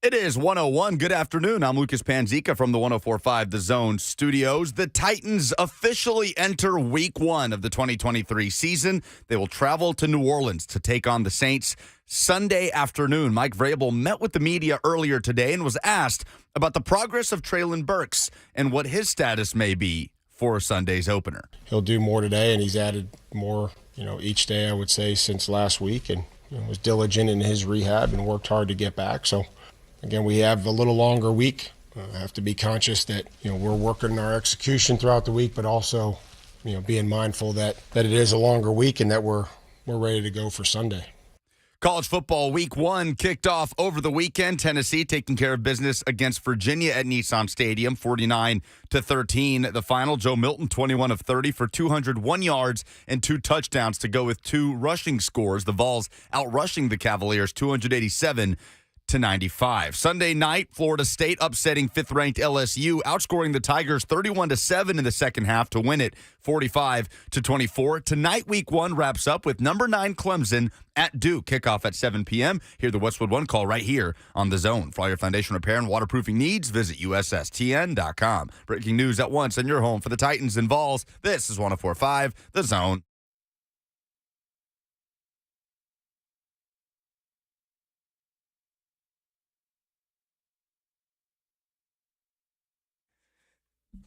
It is 101. Good afternoon. I'm Lucas Panzica from the 104.5 The Zone studios. The Titans officially enter week one of the 2023 season. They will travel to New Orleans to take on the Saints Sunday afternoon. Mike Vrabel met with the media earlier today and was asked about the progress of Treylon Burks and what his status may be for Sunday's opener. He'll do more today, and he's added more, each day, I would say, since last week, and was diligent in his rehab and worked hard to get back. So, again, we have a little longer week. I have to be conscious that, we're working our execution throughout the week, but also, being mindful that it is a longer week and that we're ready to go for Sunday. College football week one kicked off over the weekend. Tennessee taking care of business against Virginia at Nissan Stadium, 49-13. The final, Joe Milton, 21 of 30 for 201 yards and 2 touchdowns to go with 2 rushing scores. The Vols outrushing the Cavaliers 287-95. Sunday night, Florida State upsetting 5th-ranked LSU, outscoring the Tigers 31-7 in the second half to win it 45-24. Tonight, week one wraps up with number 9 Clemson at Duke. Kickoff at 7 p.m. Hear the Westwood One call right here on The Zone. For all your foundation repair and waterproofing needs, visit USSTN.com. Breaking news at once and your home for the Titans and Vols. This is 104.5 The Zone.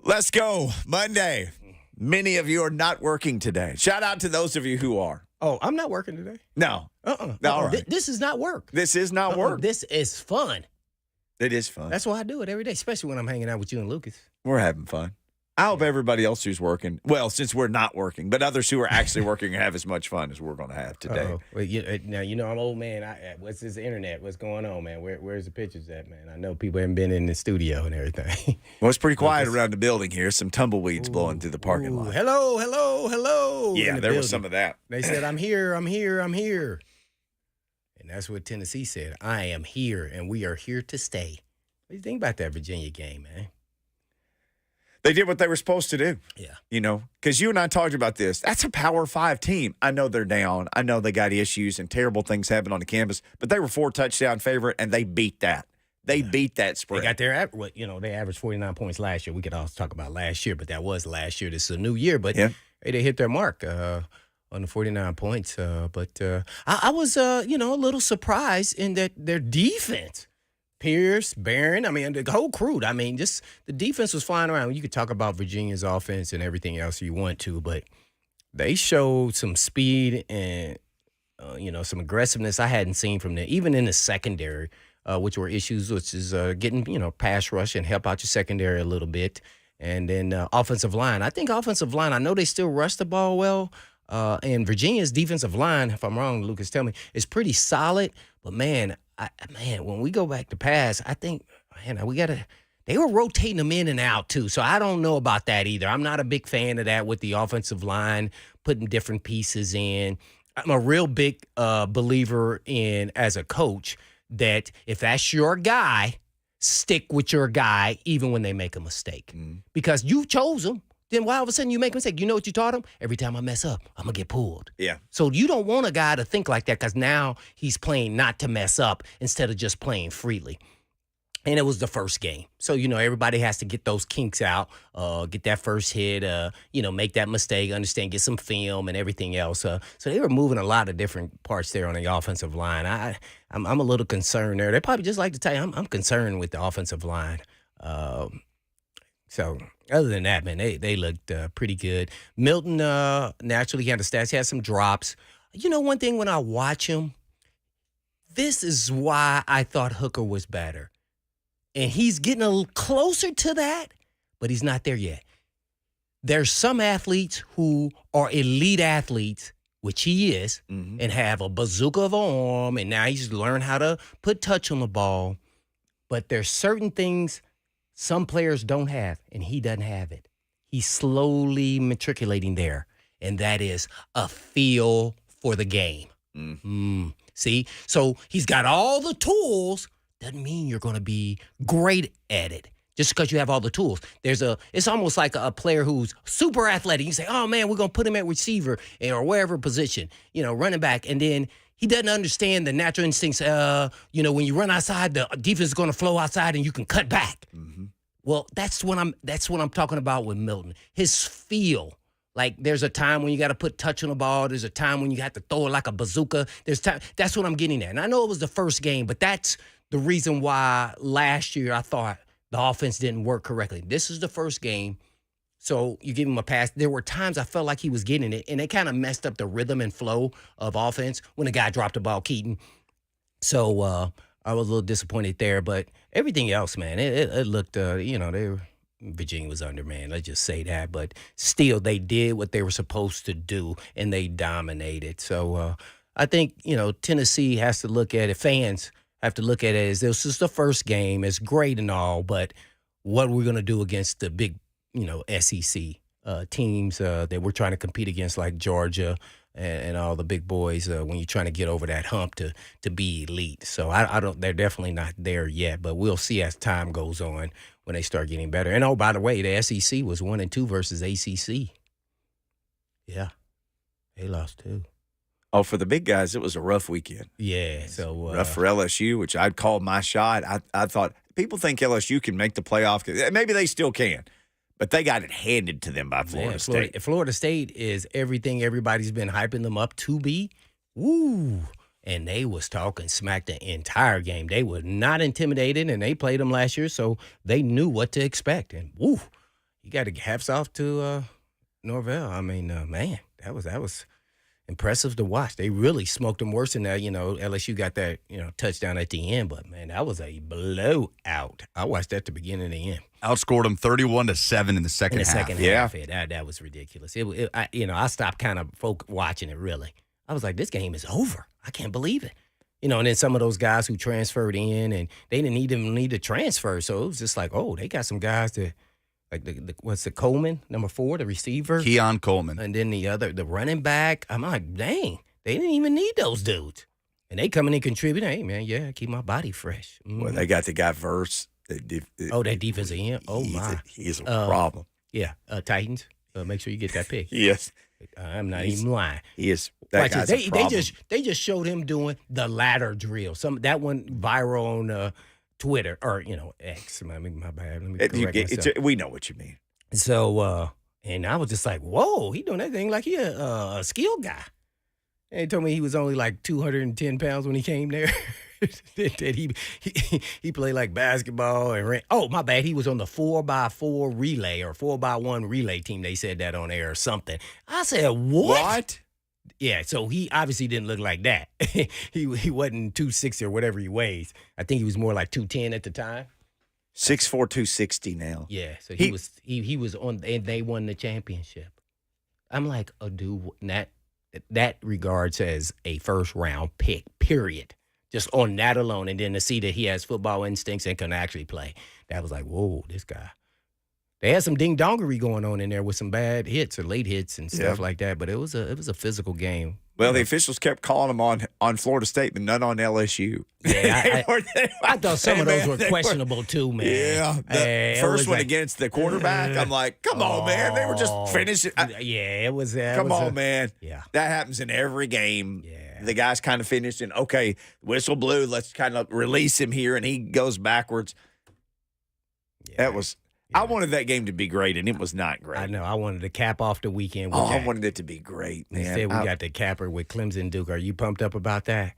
Let's go. Monday. Many of you are not working today. Shout out to those of you who are. Oh, I'm not working today. No. No, all right. This is not work. This is not work. This is fun. It is fun. That's why I do it every day, especially when I'm hanging out with you and Lucas. We're having fun. I hope everybody else who's working, well, since we're not working, but others who are actually working have as much fun as we're going to have today. Well, now, I'm old, man. What's this internet? What's going on, man? Where's the pictures at, man? I know people haven't been in the studio and everything. Well, it's pretty quiet around the building here. Some tumbleweeds blowing through the parking lot. Hello. Yeah, there was some of that. They said, I'm here. And that's what Tennessee said. I am here, and we are here to stay. What do you think about that Virginia game, man? They did what they were supposed to do. Yeah. Because you and I talked about this. That's a Power 5 team. I know they're down. I know they got issues and terrible things happen on the campus, but they were 4-touchdown favorite, and they beat that. They beat that spread. They got their they averaged 49 points last year. We could also talk about last year, but that was last year. This is a new year, but they hit their mark on the 49 points. But I was, a little surprised in that their defense. Pierce, Barron, the whole crew. Just the defense was flying around. You could talk about Virginia's offense and everything else you want to, but they showed some speed and, some aggressiveness I hadn't seen from them, even in the secondary, which were issues, which is getting, pass rush and help out your secondary a little bit. And then offensive line. I think offensive line, I know they still rush the ball well. And Virginia's defensive line, if I'm wrong, Lucas, tell me, is pretty solid. But, man, when we go back to pass, I think, they were rotating them in and out, too. So I don't know about that either. I'm not a big fan of that with the offensive line, putting different pieces in. I'm a real big believer in, as a coach, that if that's your guy, stick with your guy even when they make a mistake. Because you chose them. Then why all of a sudden you make a mistake? You know what you taught him? Every time I mess up, I'm going to get pulled. Yeah. So you don't want a guy to think like that because now he's playing not to mess up instead of just playing freely. And it was the first game. So, everybody has to get those kinks out, get that first hit, make that mistake, understand, get some film and everything else. So they were moving a lot of different parts there on the offensive line. I'm a little concerned there. They probably just like to tell you I'm concerned with the offensive line. So other than that, man, they looked pretty good. Milton naturally had the stats. He had some drops. One thing when I watch him, this is why I thought Hooker was better. And he's getting a little closer to that, but he's not there yet. There's some athletes who are elite athletes, which he is, and have a bazooka of an arm, and now he's learned how to put touch on the ball. But there's certain things some players don't have, and he doesn't have it. He's slowly matriculating there, and that is a feel for the game. See? So he's got all the tools. Doesn't mean you're going to be great at it just because you have all the tools. It's almost like a player who's super athletic. You say, oh, man, we're going to put him at receiver or wherever position, running back. And then he doesn't understand the natural instincts. When you run outside, the defense is going to flow outside, and you can cut back. Mm-hmm. Well, that's what I'm talking about with Milton. His feel. Like, there's a time when you got to put touch on the ball. There's a time when you have to throw it like a bazooka. There's time. That's what I'm getting at. And I know it was the first game, but that's the reason why last year I thought the offense didn't work correctly. This is the first game, so you give him a pass. There were times I felt like he was getting it, and it kind of messed up the rhythm and flow of offense when the guy dropped the ball, Keaton. So I was a little disappointed there, but everything else, man, it looked, Virginia was undermanned. Let's just say that. But still, they did what they were supposed to do, and they dominated. So I think, Tennessee has to look at it. Fans have to look at it as this is the first game. It's great and all, but what we're going to do against the big, SEC teams that we're trying to compete against, like Georgia and all the big boys, when you're trying to get over that hump to be elite. So they're definitely not there yet, but we'll see as time goes on when they start getting better. And, oh, by the way, the SEC was 1-2 versus ACC. Yeah. They lost, too. Oh, for the big guys, it was a rough weekend. Yeah. So rough for LSU, which I'd call my shot. I thought people think LSU can make the playoff. Maybe they still can, but they got it handed to them by Florida State. Florida State is everything everybody's been hyping them up to be. Woo. And they was talking smack the entire game. They were not intimidated, and they played them last year, so they knew what to expect. And, woo, you got to hats off to Norvell. I mean, man, that was impressive to watch. They really smoked them worse than that. LSU got that, touchdown at the end, but, man, that was a blowout. I watched that at the beginning and the end. Outscored them 31-7 in the second half. Second half, that was ridiculous. I stopped kind of watching it, really. I was like, this game is over. I can't believe it. And then some of those guys who transferred in, and they didn't even need to transfer. So it was just like, oh, they got some guys that, like, what's the Coleman, number 4, the receiver? Keon Coleman. And then the running back. I'm like, dang, they didn't even need those dudes. And they come in and contribute. Hey, man, keep my body fresh. Mm-hmm. Well, they got the guy Verse. That defensive end? Oh, my. He's a problem. Yeah, Titans. Make sure you get that pick. Yes. I'm not even lying. He is. That guy's a problem. They just showed him doing the ladder drill. That went viral on Twitter or X. My bad. Let me correct myself. We know what you mean. So and I was just like, whoa, he doing that thing like he a skilled guy. And he told me he was only like 210 pounds when he came there. that he played like basketball and ran. Oh, my bad. He was on the 4x4 relay or 4x1 relay team. They said that on air or something. I said, what? Yeah, so he obviously didn't look like that. he wasn't 260 or whatever he weighs. I think he was more like 210 at the time. 6'4", 260 now. Yeah, so he was on, and they won the championship. I'm like, oh, dude, that regards as a first round pick, period. Just on that alone, and then to see that he has football instincts and can actually play, that was like, whoa, this guy. They had some ding-dongery going on in there with some bad hits or late hits and stuff like that, but it was a physical game. Well, the officials kept calling them on Florida State, but none on LSU. Yeah, I thought some of those were questionable too, man. Yeah, the first one against the quarterback, I'm like, come on, man. They were just finishing. It was. Come on, man. Yeah. That happens in every game. Yeah. The guy's kind of finished, and okay, whistle blew. Let's kind of release him here, and he goes backwards. Yeah. That was. Yeah. I wanted that game to be great, and it was not great. I know. I wanted to cap off the weekend with I wanted it to be great, man. Instead, we got the capper with Clemson Duke. Are you pumped up about that?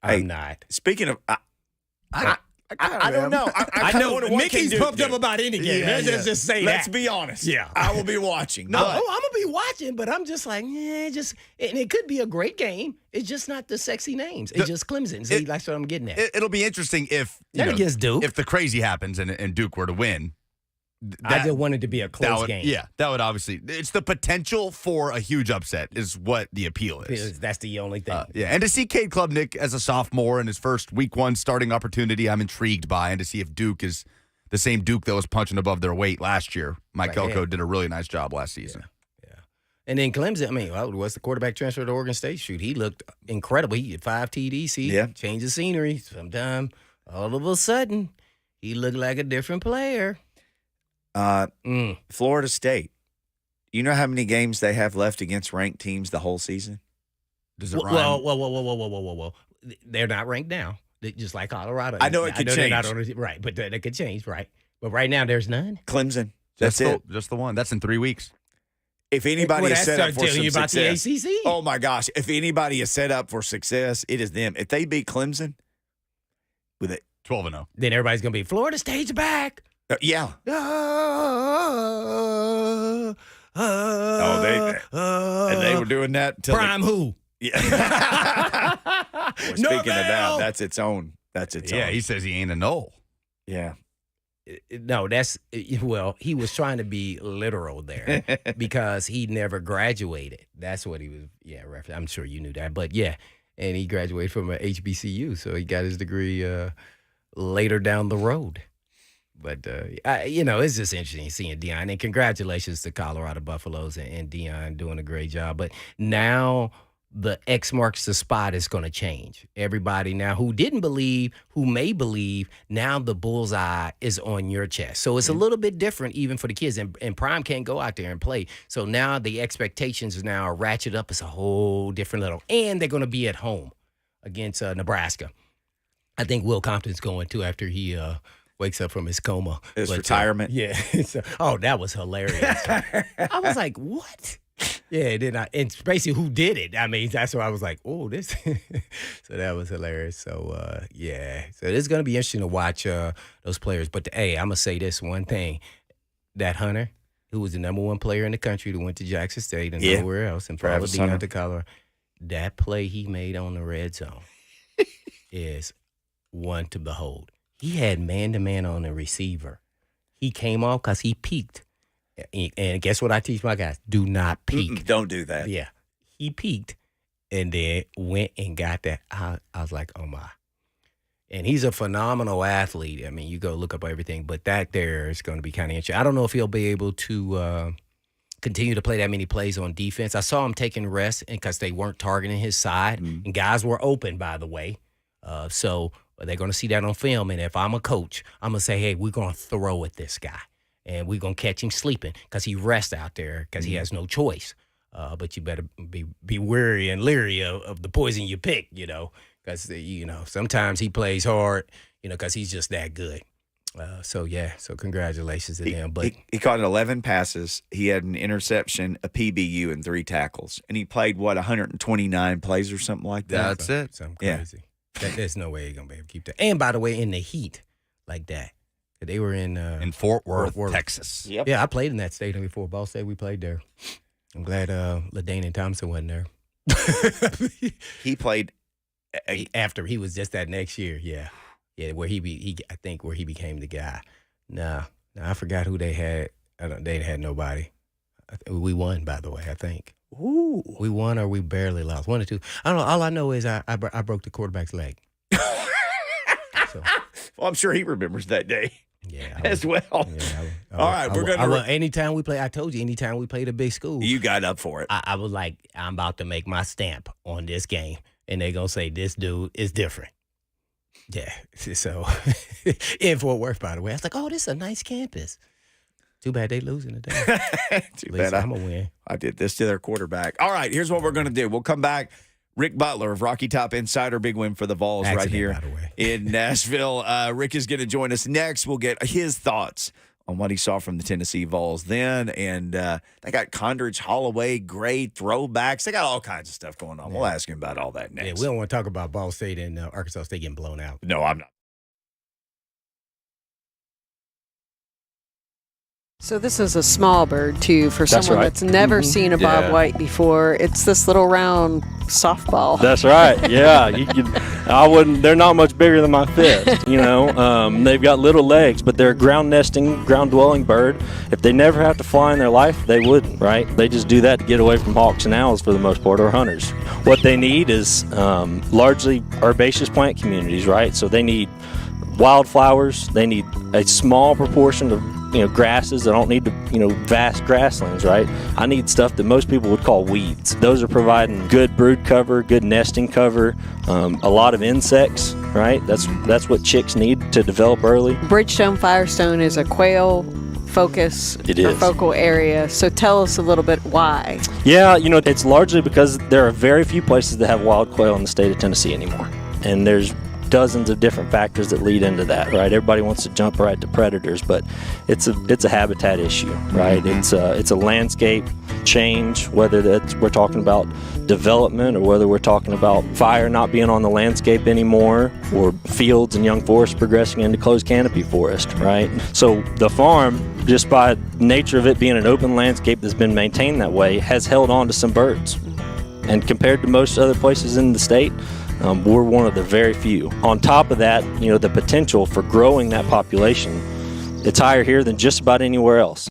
I'm not. Speaking of, I don't know. I know Mickey's pumped up about any game. Let's just say Let's be honest. Yeah. I will be watching. No, I'm going to be watching, but I'm just like, and it could be a great game. It's just not the sexy names. It's just Clemson. See, that's what I'm getting at. It'll be interesting if against Duke. If the crazy happens and Duke were to win. I just wanted to be a close game. Yeah, that would obviously. It's the potential for a huge upset is what the appeal is. That's the only thing. And to see Cade Klubnik as a sophomore in his first week 1 starting opportunity, I'm intrigued by. And to see if Duke is the same Duke that was punching above their weight last year. Mike Elko did a really nice job last season. Yeah. And then Clemson, what's the quarterback transfer to Oregon State? Shoot, he looked incredible. He had 5 TDs. Change the scenery. Sometime, all of a sudden, he looked like a different player. Florida State. You know how many games they have left against ranked teams the whole season? Does it Whoa. They're not ranked now. Just like Colorado. I know it could change. Right, but it could change, right? But right now, there's none. Clemson. That's it. Just the one. That's in 3 weeks. If anybody is set up for some you about success, the ACC. oh my gosh! If anybody is set up for success, it is them. If they beat Clemson, with it 12-0. Then everybody's gonna be Florida State's back. Yeah. Oh, they were doing that until prime who? Yeah. Well, speaking of that, that's its own. Yeah, he says he ain't a null. Yeah. No, he was trying to be literal there because he never graduated. That's what he was. Yeah, I'm sure you knew that, but yeah, and he graduated from a HBCU, so he got his degree later down the road. But it's just interesting seeing Deion, and congratulations to Colorado Buffaloes and Deion doing a great job. But now the X marks the spot is going to change. Everybody now who didn't believe, who may believe, now the bullseye is on your chest. So it's a little bit different even for the kids. And Prime can't go out there and play. So now the expectations now are ratcheted up. It's a whole different level. And they're going to be at home against Nebraska. I think Will Compton's going to after he wakes up from his coma. His retirement. Yeah. That was hilarious. I was like, what? Yeah, and basically who did it? I mean, that's why I was like, oh, this. So that was hilarious. So, so it's going to be interesting to watch those players. But, hey, I'm going to say this one thing. That Hunter, who was the number one player in the country that went to Jackson State and nowhere else and followed Deion to Colorado, that play he made on the red zone is one to behold. He had man-to-man on the receiver. He came off because he peeked. And guess what I teach my guys? Do not peek. Don't do that. Yeah. He peeked and then went and got that. I was like, oh, my. And he's a phenomenal athlete. I mean, you go look up everything, but that there is going to be kind of interesting. I don't know if he'll be able to continue to play that many plays on defense. I saw him taking rest because they weren't targeting his side, and guys were open, by the way. So they're going to see that on film, and if I'm a coach, I'm going to say, hey, we're going to throw at this guy. And we're going to catch him sleeping because he rests out there because he has no choice. But you better be wary and leery of the poison you pick, because, sometimes he plays hard, because he's just that good. So congratulations to them. But he caught 11 passes. He had an interception, a PBU, and 3 tackles. And he played, 129 plays or something like that? That's it. Something crazy. There's no way he's going to be able to keep that. And, by the way, in the heat like that. They were in Fort Worth, Texas. Yep. Yeah, I played in that stadium before. Ball State, we played there. I'm glad LaDainian and Thompson wasn't there. He played after he was just that next year. Yeah, where he became the guy. Nah, I forgot who they had. They had nobody. We won, by the way. I think. Ooh, we won or we barely lost. 1 or 2. I don't know. All I know is I broke the quarterback's leg. So. Well, I'm sure he remembers that day. Yeah, as well. Yeah, all right, we're going to. Anytime we play, I told you, anytime we played a big school, you got up for it. I was like, I'm about to make my stamp on this game, and they're gonna say this dude is different. Yeah. So in Fort Worth, by the way, I was like, oh, this is a nice campus. Too bad they losing today. Too bad I'm gonna win. I did this to their quarterback. All right, here's what we're gonna do. We'll come back. Ric Butler of Rocky Top Insider, big win for the Vols right here by the way. in Nashville. Rick is going to join us next. We'll get his thoughts on what he saw from the Tennessee Vols then. And they got Condridge, Holloway, Gray, throwbacks. They got all kinds of stuff going on. Yeah. We'll ask him about all that next. Yeah, we don't want to talk about Ball State and Arkansas State getting blown out. No, I'm not. So this is a small bird, too, for someone that's never seen a Yeah. bobwhite before. It's this little round softball. That's right. Yeah, you could. I wouldn't. They're not much bigger than my fist. They've got little legs, but they're a ground-nesting, ground-dwelling bird. If they never have to fly in their life, they wouldn't. Right? They just do that to get away from hawks and owls for the most part, or hunters. What they need is largely herbaceous plant communities. Right? So they need wildflowers. They need a small proportion of grasses. I don't need vast grasslands, right? I need stuff that most people would call weeds. Those are providing good brood cover, good nesting cover, a lot of insects, right? That's what chicks need to develop early. Bridgestone Firestone is a quail focus It or is. focal area. So tell us a little bit why. Yeah, it's largely because there are very few places that have wild quail in the state of Tennessee anymore. And there's dozens of different factors that lead into that, right? Everybody wants to jump right to predators, but it's a habitat issue, right? It's a landscape change, whether that's we're talking about development or whether we're talking about fire not being on the landscape anymore, or fields and young forests progressing into closed canopy forest, right? So the farm, just by nature of it being an open landscape that's been maintained that way, has held on to some birds. And compared to most other places in the state, we're one of the very few. On top of that, the potential for growing that population, it's higher here than just about anywhere else.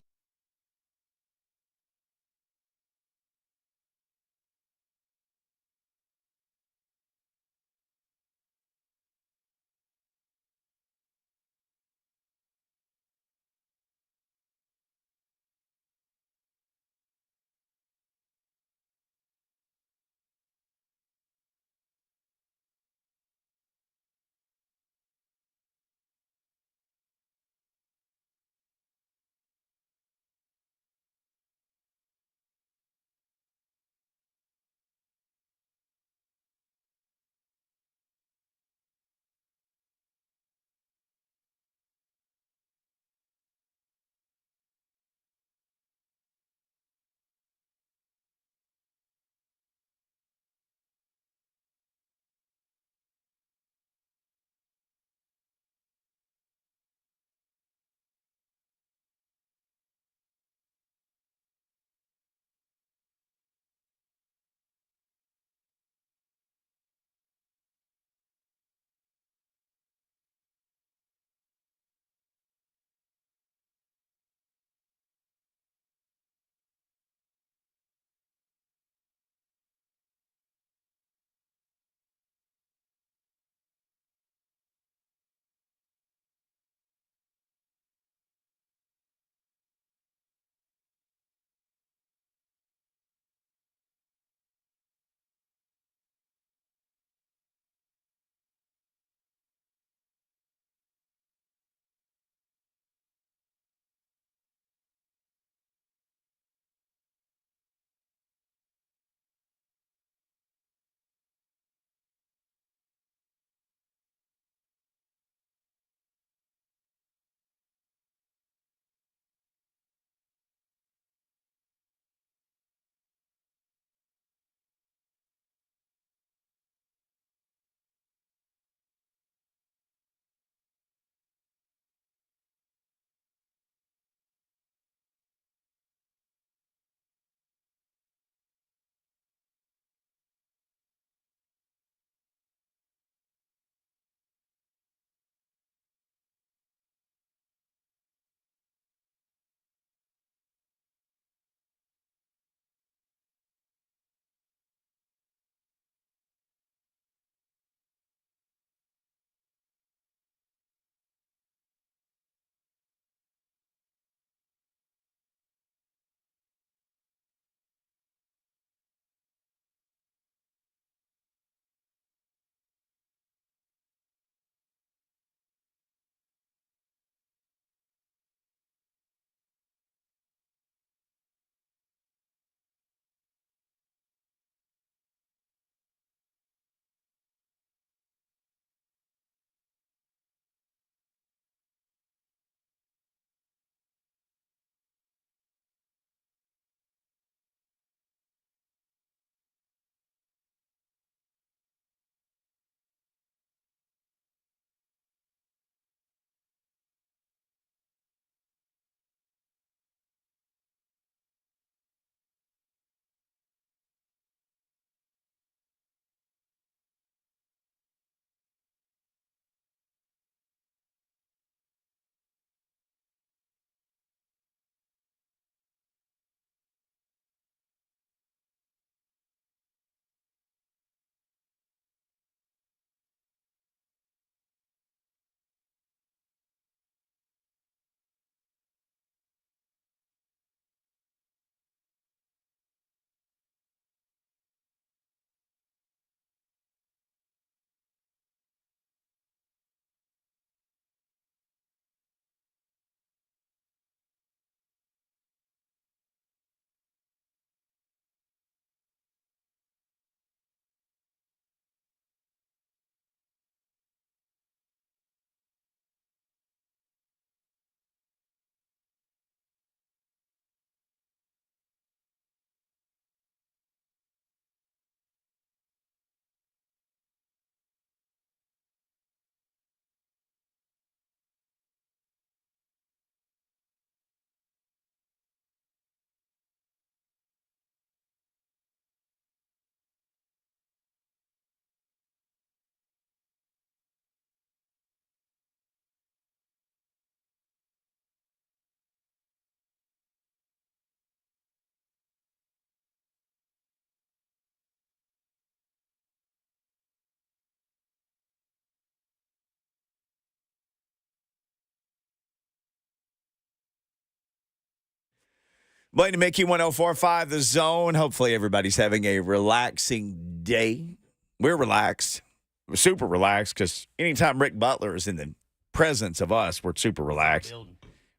Blaine and Mickey 104.5 The Zone. Hopefully everybody's having a relaxing day. We're relaxed. We're super relaxed because anytime Ric Butler is in the presence of us, we're super relaxed.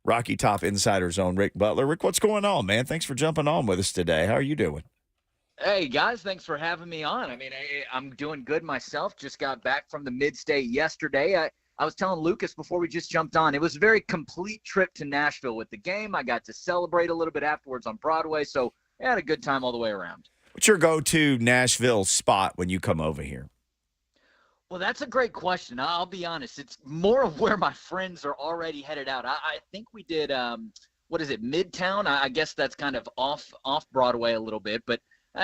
Rocky Top Insider Zone, Ric Butler. Rick, what's going on, man? Thanks for jumping on with us today. How are you doing? Hey, guys, thanks for having me on. I mean, I'm doing good myself. Just got back from the Mid-State yesterday. I was telling Lucas before we just jumped on, it was a very complete trip to Nashville with the game. I got to celebrate a little bit afterwards on Broadway, so I had a good time all the way around. What's your go-to Nashville spot when you come over here? Well, that's a great question. I'll be honest. It's more of where my friends are already headed out. I think we did, what is it, Midtown? I guess that's kind of off Broadway a little bit, but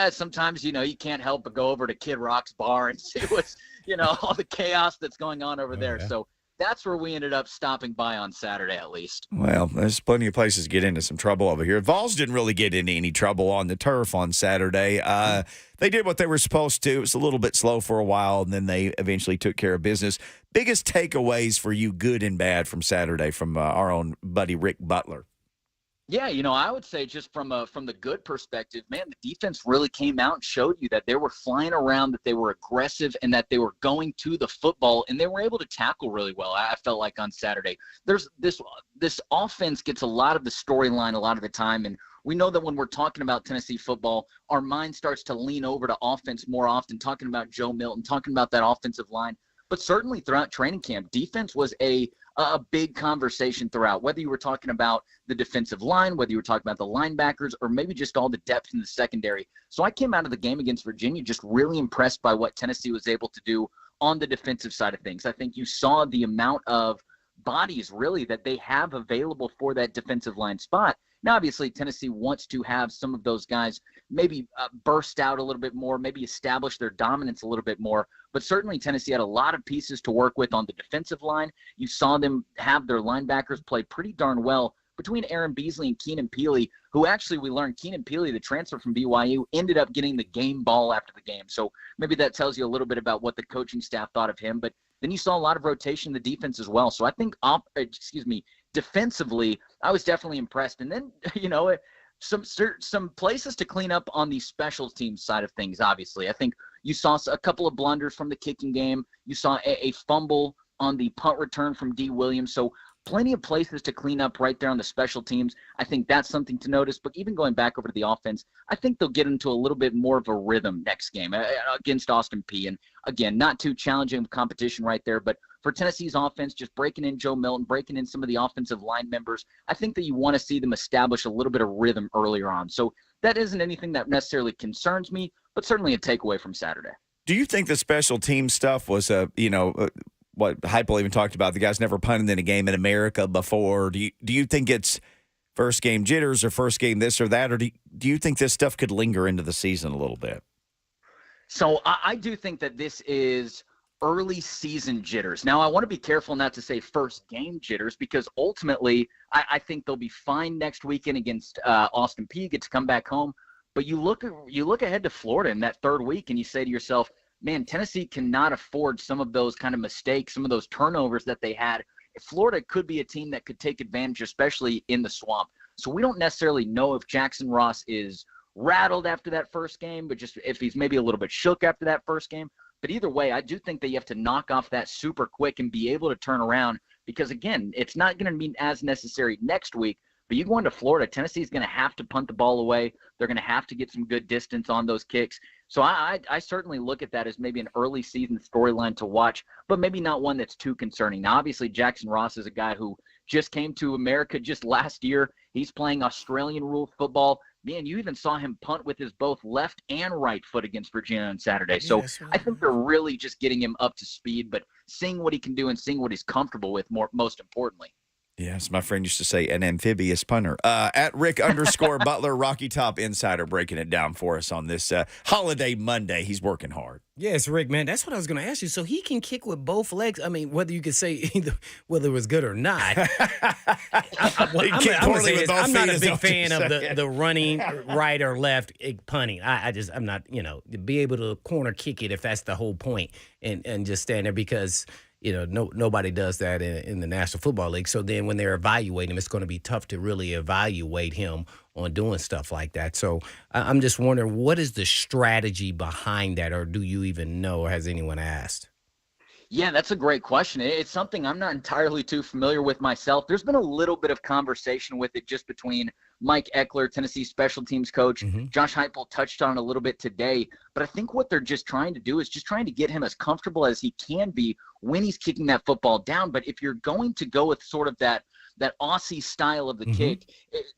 sometimes, you can't help but go over to Kid Rock's bar and see what's, all the chaos that's going on over there. Yeah. So that's where we ended up stopping by on Saturday, at least. Well, there's plenty of places to get into some trouble over here. Vols didn't really get into any trouble on the turf on Saturday. They did what they were supposed to. It was a little bit slow for a while, and then they eventually took care of business. Biggest takeaways for you, good and bad, from Saturday from our own buddy Ric Butler? Yeah, I would say just from the good perspective, man, the defense really came out and showed you that they were flying around, that they were aggressive, and that they were going to the football, and they were able to tackle really well. I felt like on Saturday. There's this offense gets a lot of the storyline a lot of the time, and we know that when we're talking about Tennessee football, our mind starts to lean over to offense more often, talking about Joe Milton, talking about that offensive line. But certainly throughout training camp, defense was a big conversation throughout, whether you were talking about the defensive line, whether you were talking about the linebackers, or maybe just all the depth in the secondary. So I came out of the game against Virginia just really impressed by what Tennessee was able to do on the defensive side of things. I think you saw the amount of bodies really that they have available for that defensive line spot. Now, obviously, Tennessee wants to have some of those guys maybe burst out a little bit more, maybe establish their dominance a little bit more. But certainly Tennessee had a lot of pieces to work with on the defensive line. You saw them have their linebackers play pretty darn well between Aaron Beasley and Keenan Peely, who actually we learned Keenan Peely, the transfer from BYU, ended up getting the game ball after the game. So maybe that tells you a little bit about what the coaching staff thought of him. But then you saw a lot of rotation in the defense as well. So I think, defensively, I was definitely impressed. And then, some places to clean up on the special teams side of things, obviously. I think you saw a couple of blunders from the kicking game. You saw a fumble on the punt return from D. Williams. So plenty of places to clean up right there on the special teams. I think that's something to notice. But even going back over to the offense, I think they'll get into a little bit more of a rhythm next game against Austin Peay. And again, not too challenging competition right there. But for Tennessee's offense, just breaking in Joe Milton, breaking in some of the offensive line members, I think that you want to see them establish a little bit of rhythm earlier on. So that isn't anything that necessarily concerns me, but certainly a takeaway from Saturday. Do you think the special team stuff was what Heupel even talked about? The guys never punted in a game in America before. Do you think it's first game jitters or first game this or that, or do you think this stuff could linger into the season a little bit? So I do think that this is early season jitters. Now, I want to be careful not to say first game jitters, because ultimately I think they'll be fine next weekend against Austin Peay, get to come back home. But you look ahead to Florida in that third week and you say to yourself, man, Tennessee cannot afford some of those kind of mistakes, some of those turnovers that they had. Florida could be a team that could take advantage, especially in the swamp. So we don't necessarily know if Jackson Ross is rattled after that first game, but just if he's maybe a little bit shook after that first game. But either way, I do think that you have to knock off that super quick and be able to turn around, because, again, it's not going to be as necessary next week. But you go into Florida, Tennessee's going to have to punt the ball away. They're going to have to get some good distance on those kicks. So I certainly look at that as maybe an early season storyline to watch, but maybe not one that's too concerning. Now, obviously, Jackson Ross is a guy who just came to America just last year. He's playing Australian rule football. Man, you even saw him punt with his both left and right foot against Virginia on Saturday. So I think they're really just getting him up to speed, but seeing what he can do and seeing what he's comfortable with most importantly. Yes, my friend used to say an amphibious punter. At Ric_Butler, Rocky Top Insider, breaking it down for us on this holiday Monday. He's working hard. Yes, Rick, man, that's what I was going to ask you. So he can kick with both legs. I mean, whether you could say either whether it was good or not. I'm not a big fan of the running right or left punting. I'm not, to be able to corner kick it if that's the whole point and just stand there, because nobody does that in the National Football League. So then when they're evaluating him, it's going to be tough to really evaluate him on doing stuff like that. So I'm just wondering, what is the strategy behind that, or do you even know, or has anyone asked? Yeah, that's a great question. It's something I'm not entirely too familiar with myself. There's been a little bit of conversation with it just between Mike Eckler, Tennessee special teams coach. Josh Heupel touched on it a little bit today. But I think what they're just trying to do is just trying to get him as comfortable as he can be when he's kicking that football down. But if you're going to go with sort of that Aussie style of the kick,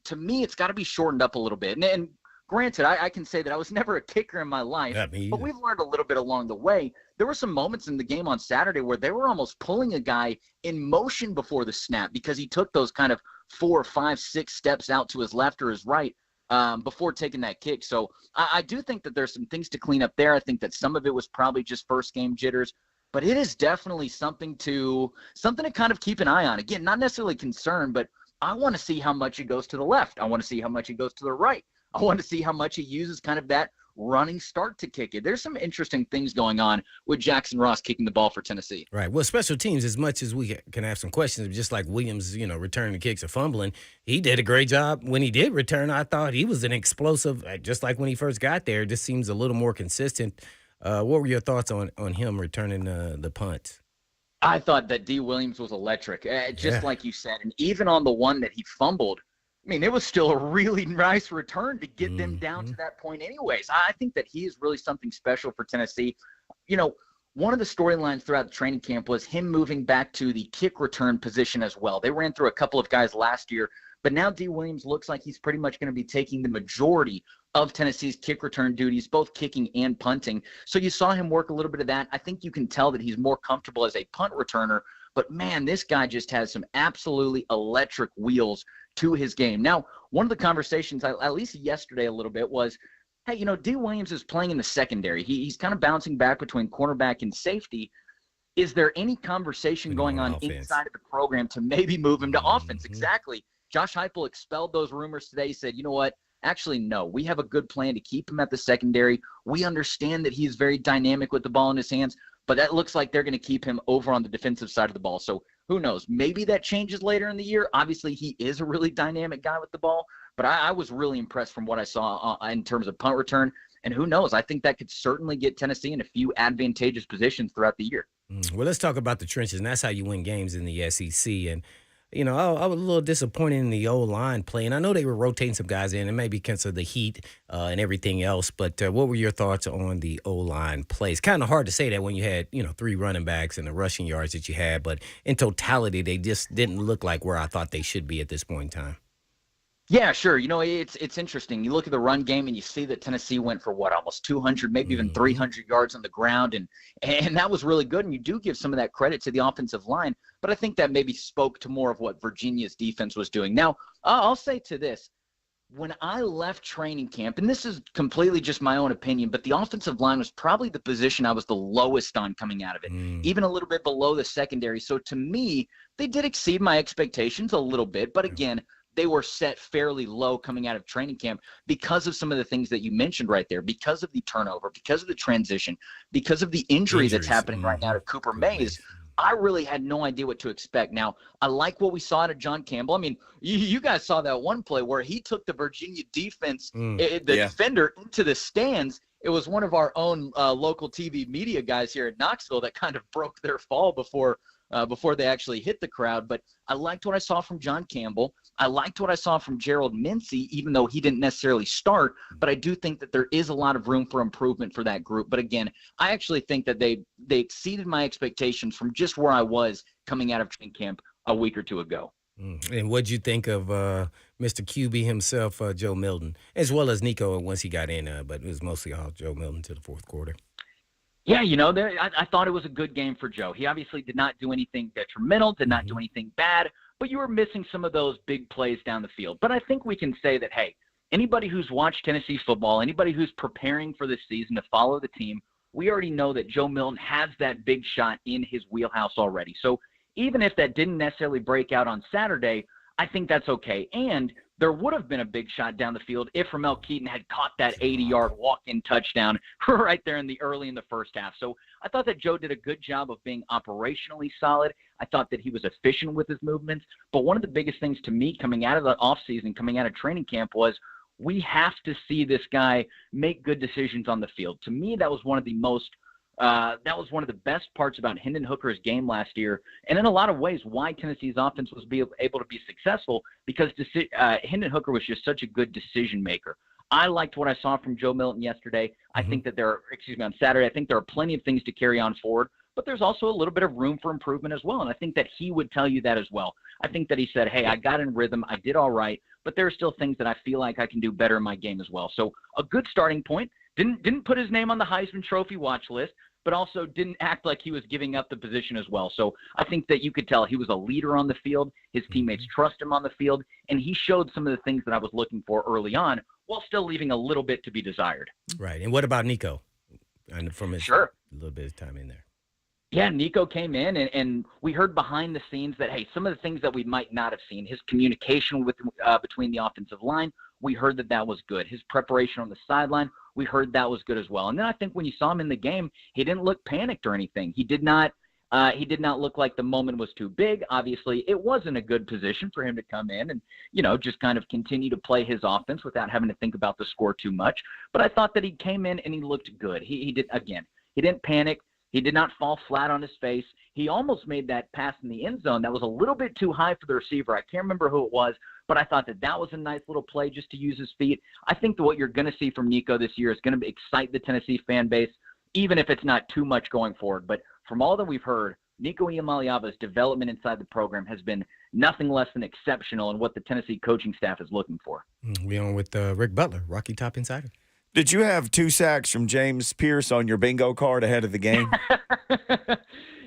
to me, it's got to be shortened up a little bit. And granted, I can say that I was never a kicker in my life, but we've learned a little bit along the way. There were some moments in the game on Saturday where they were almost pulling a guy in motion before the snap because he took those kind of 4, 5, 6 steps out to his left or his right before taking that kick. So I do think that there's some things to clean up there. I think that some of it was probably just first game jitters, but it is definitely something to kind of keep an eye on. Again, not necessarily concerned, but I want to see how much he goes to the left. I want to see how much he goes to the right. I want to see how much he uses kind of that running start to kick it. There's some interesting things going on with Jackson Ross kicking the ball for Tennessee. Right. Well, special teams, as much as we can have some questions, just like Williams, returning the kicks or fumbling, he did a great job. When he did return, I thought he was an explosive, just like when he first got there. It just seems a little more consistent. What were your thoughts on him returning the punt? I thought that D. Williams was electric, just like you said. And even on the one that he fumbled, I mean, it was still a really nice return to get them down to that point anyways. I think that he is really something special for Tennessee. One of the storylines throughout the training camp was him moving back to the kick return position as well. They ran through a couple of guys last year, but now D. Williams looks like he's pretty much going to be taking the majority of Tennessee's kick return duties, both kicking and punting. So you saw him work a little bit of that. I think you can tell that he's more comfortable as a punt returner, but man, this guy just has some absolutely electric wheels to his game. Now, one of the conversations, at least yesterday a little bit, was, hey, D. Williams is playing in the secondary. He's kind of bouncing back between cornerback and safety. Is there any conversation going on inside of the program to maybe move him to offense? Exactly. Josh Heupel expelled those rumors today. He said, you know what? Actually, no. We have a good plan to keep him at the secondary. We understand that he's very dynamic with the ball in his hands, but that looks like they're going to keep him over on the defensive side of the ball. So who knows? Maybe that changes later in the year. Obviously, he is a really dynamic guy with the ball, but I was really impressed from what I saw in terms of punt return. And who knows? I think that could certainly get Tennessee in a few advantageous positions throughout the year. Well, let's talk about the trenches, and that's how you win games in the SEC. And I was a little disappointed in the O-line play, and I know they were rotating some guys in, and maybe because of the heat and everything else, but what were your thoughts on the O-line play? It's kind of hard to say that when you had, 3 running backs and the rushing yards that you had, but in totality, they just didn't look like where I thought they should be at this point in time. Yeah, sure. It's interesting. You look at the run game and you see that Tennessee went for almost 200, maybe even 300 yards on the ground, and that was really good. And you do give some of that credit to the offensive line, but I think that maybe spoke to more of what Virginia's defense was doing. Now, I'll say to this: when I left training camp, and this is completely just my own opinion, but the offensive line was probably the position I was the lowest on coming out of it, even a little bit below the secondary. So to me, they did exceed my expectations a little bit, but again, they were set fairly low coming out of training camp because of some of the things that you mentioned right there, because of the turnover, because of the transition, because of the injury that's happening right now to Cooper Mays. I really had no idea what to expect. Now, I like what we saw out of John Campbell. I mean, you guys saw that one play where he took the Virginia defense, defender, into the stands. It was one of our own local TV media guys here at Knoxville that kind of broke their fall before they actually hit the crowd. But I liked what I saw from John Campbell. I liked what I saw from Gerald Mincy, even though he didn't necessarily start. But I do think that there is a lot of room for improvement for that group. But again, I actually think that they exceeded my expectations from just where I was coming out of training camp a week or two ago. And what'd you think of Mr. QB himself, Joe Milton, as well as Nico once he got in, but it was mostly all Joe Milton to the fourth quarter? Yeah, I thought it was a good game for Joe. He obviously did not do anything detrimental, did not do anything bad, but you were missing some of those big plays down the field. But I think we can say that, hey, anybody who's watched Tennessee football, anybody who's preparing for this season to follow the team, we already know that Joe Milton has that big shot in his wheelhouse already. So even if that didn't necessarily break out on Saturday, I think that's okay. And there would have been a big shot down the field if Ramel Keaton had caught that 80-yard walk-in touchdown right there early in the first half. So I thought that Joe did a good job of being operationally solid. I thought that he was efficient with his movements. But one of the biggest things to me coming out of the offseason, coming out of training camp was we have to see this guy make good decisions on the field. To me, that was one of the best parts about Hendon Hooker's game last year, and in a lot of ways why Tennessee's offense was able to be successful, because Hendon Hooker was just such a good decision maker. I liked what I saw from Joe Milton yesterday. I think that on Saturday, I think there are plenty of things to carry on forward, but there's also a little bit of room for improvement as well, and I think that he would tell you that as well. I think that he said, hey, I got in rhythm, I did all right, but there are still things that I feel like I can do better in my game as well. So a good starting point. Didn't put his name on the Heisman Trophy watch list, but also didn't act like he was giving up the position as well. So I think that you could tell he was a leader on the field. His teammates trust him on the field, and he showed some of the things that I was looking for early on while still leaving a little bit to be desired. Right. And what about Nico? And from his Sure. little bit of time in there. Yeah, Nico came in, and we heard behind the scenes that, hey, some of the things that we might not have seen, his communication between the offensive line, we heard that was good. His preparation on the sideline, we heard that was good as well. And then I think when you saw him in the game, he didn't look panicked or anything. He did not look like the moment was too big. Obviously, it wasn't a good position for him to come in and, just kind of continue to play his offense without having to think about the score too much. But I thought that he came in and he looked good. He didn't panic. He did not fall flat on his face. He almost made that pass in the end zone that was a little bit too high for the receiver. I can't remember who it was, but I thought that was a nice little play just to use his feet. I think that what you're going to see from Nico this year is going to excite the Tennessee fan base, even if it's not too much going forward. But from all that we've heard, Nico Iamaleava's development inside the program has been nothing less than exceptional in what the Tennessee coaching staff is looking for. We on with Ric Butler, Rocky Top Insider. Did you have 2 sacks from James Pierce on your bingo card ahead of the game?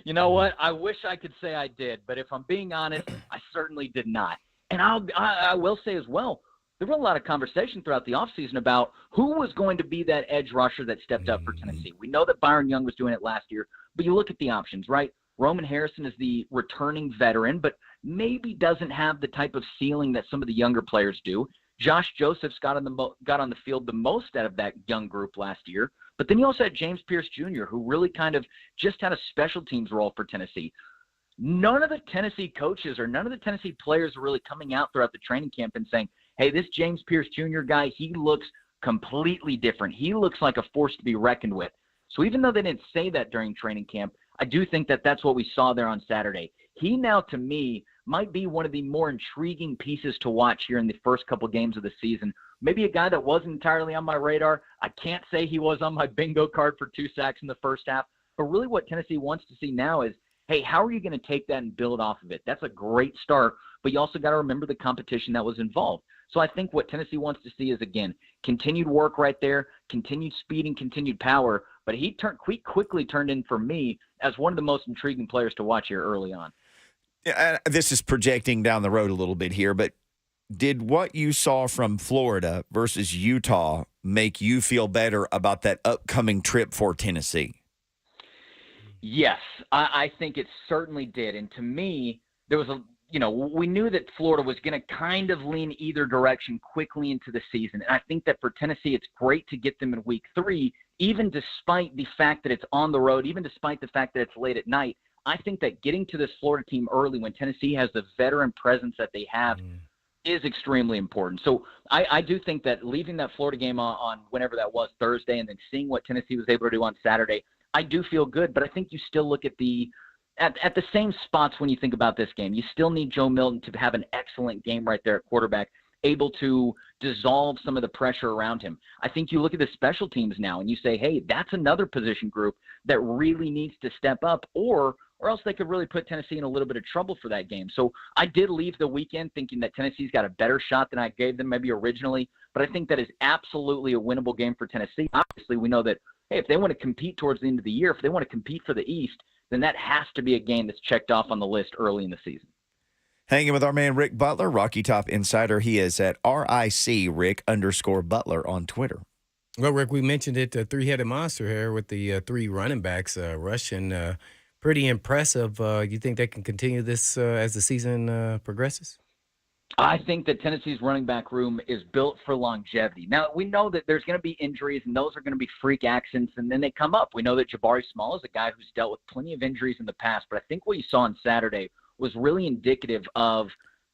You know what? I wish I could say I did, but if I'm being honest, I certainly did not. And I will say as well, there were a lot of conversation throughout the offseason about who was going to be that edge rusher that stepped up for Tennessee. We know that Byron Young was doing it last year, but you look at the options, right? Roman Harrison is the returning veteran, but maybe doesn't have the type of ceiling that some of the younger players do. Josh Josephs got on the field the most out of that young group last year. But then you also had James Pierce Jr., who really kind of just had a special teams role for Tennessee. None of the Tennessee coaches or none of the Tennessee players are really coming out throughout the training camp and saying, hey, this James Pierce Jr. guy, he looks completely different. He looks like a force to be reckoned with. So even though they didn't say that during training camp, I do think that that's what we saw there on Saturday. He now, to me, might be one of the more intriguing pieces to watch here in the first couple games of the season. Maybe a guy that wasn't entirely on my radar. I can't say he was on my bingo card for 2 sacks in the first half. But really what Tennessee wants to see now is, hey, how are you going to take that and build off of it? That's a great start, but you also got to remember the competition that was involved. So I think what Tennessee wants to see is, again, continued work right there, continued speed and continued power. But he quickly turned in for me as one of the most intriguing players to watch here early on. Yeah, this is projecting down the road a little bit here, but did what you saw from Florida versus Utah make you feel better about that upcoming trip for Tennessee? Yes, I think it certainly did. And to me, there was we knew that Florida was going to kind of lean either direction quickly into the season. And I think that for Tennessee, it's great to get them in week 3, even despite the fact that it's on the road, even despite the fact that it's late at night. I think that getting to this Florida team early when Tennessee has the veteran presence that they have is extremely important. So I do think that leaving that Florida game on whenever that was, Thursday, and then seeing what Tennessee was able to do on Saturday, I do feel good. But I think you still look at the same spots when you think about this game. You still need Joe Milton to have an excellent game right there at quarterback, able to dissolve some of the pressure around him. I think you look at the special teams now and you say, hey, that's another position group that really needs to step up, or else they could really put Tennessee in a little bit of trouble for that game. So I did leave the weekend thinking that Tennessee's got a better shot than I gave them maybe originally, but I think that is absolutely a winnable game for Tennessee. Obviously, we know that, hey, if they want to compete towards the end of the year, if they want to compete for the East, then that has to be a game that's checked off on the list early in the season. Hanging with our man Ric Butler, Rocky Top Insider. He is at RIC_Butler on Twitter. Well, Rick, we mentioned it, a 3-headed monster here with the 3 running backs rushing. Pretty impressive. You think they can continue this as the season progresses? I think that Tennessee's running back room is built for longevity. Now, we know that there's going to be injuries, and those are going to be freak accidents, and then they come up. We know that Jabari Small is a guy who's dealt with plenty of injuries in the past, but I think what you saw on Saturday was really indicative of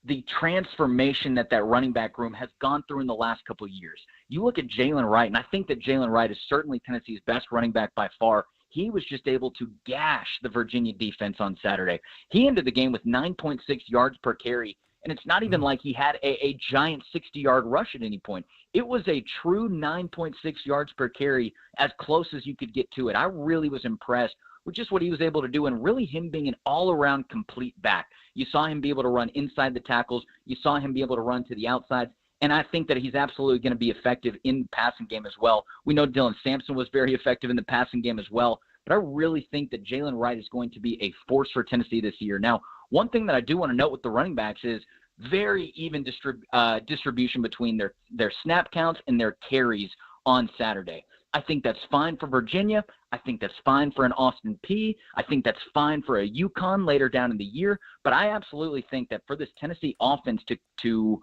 the transformation that running back room has gone through in the last couple of years. You look at Jalen Wright, and I think that Jalen Wright is certainly Tennessee's best running back by far. He was just able to gash the Virginia defense on Saturday. He ended the game with 9.6 yards per carry, and it's not even like he had a giant 60-yard rush at any point. It was a true 9.6 yards per carry, as close as you could get to it. I really was impressed with just what he was able to do, and really him being an all-around complete back. You saw him be able to run inside the tackles. You saw him be able to run to the outsides. And I think that he's absolutely going to be effective in the passing game as well. We know Dylan Sampson was very effective in the passing game as well. But I really think that Jalen Wright is going to be a force for Tennessee this year. Now, one thing that I do want to note with the running backs is very even distribution between their snap counts and their carries on Saturday. I think that's fine for Virginia. I think that's fine for an Austin Peay. I think that's fine for a UConn later down in the year. But I absolutely think that for this Tennessee offense to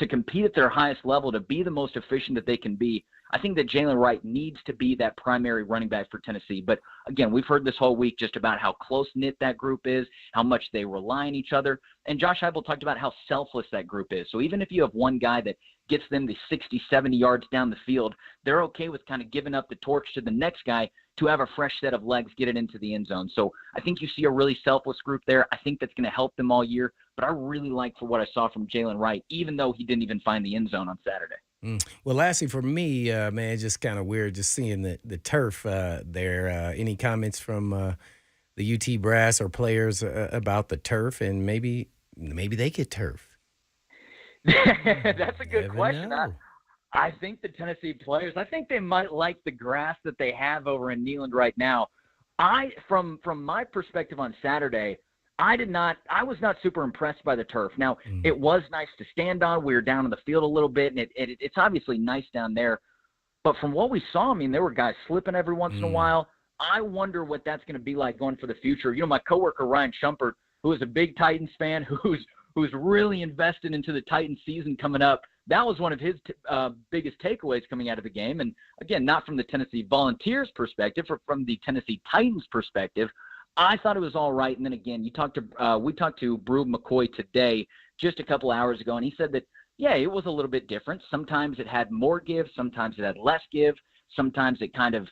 compete at their highest level, to be the most efficient that they can be, I think that Jalen Wright needs to be that primary running back for Tennessee. But, again, we've heard this whole week just about how close-knit that group is, how much they rely on each other. And Josh Heupel talked about how selfless that group is. So even if you have one guy that gets them the 60, 70 yards down the field, they're okay with kind of giving up the torch to the next guy to have a fresh set of legs, get it into the end zone. So I think you see a really selfless group there. I think that's going to help them all year. But I really like for what I saw from Jalen Wright, even though he didn't even find the end zone on Saturday. Well, lastly, for me, man, just kind of weird just seeing the turf there. Any comments from the UT brass or players about the turf, and maybe they get turf? That's a good question. Know. I think the Tennessee players, I think they might like the grass that they have over in Neyland right now. From my perspective on Saturday, I was not super impressed by the turf. Now, it was nice to stand on. We were down on the field a little bit, and it's obviously nice down there. But from what we saw, I mean, there were guys slipping every once in a while. I wonder what that's going to be like going for the future. You know, my coworker Ryan Shumpert, who is a big Titans fan, who's really invested into the Titans season coming up, that was one of his biggest takeaways coming out of the game. And, again, not from the Tennessee Volunteers perspective, or from the Tennessee Titans perspective. I thought it was all right. And then, again, we talked to Brew McCoy today just a couple hours ago, and he said that, yeah, it was a little bit different. Sometimes it had more give. Sometimes it had less give. Sometimes it kind of,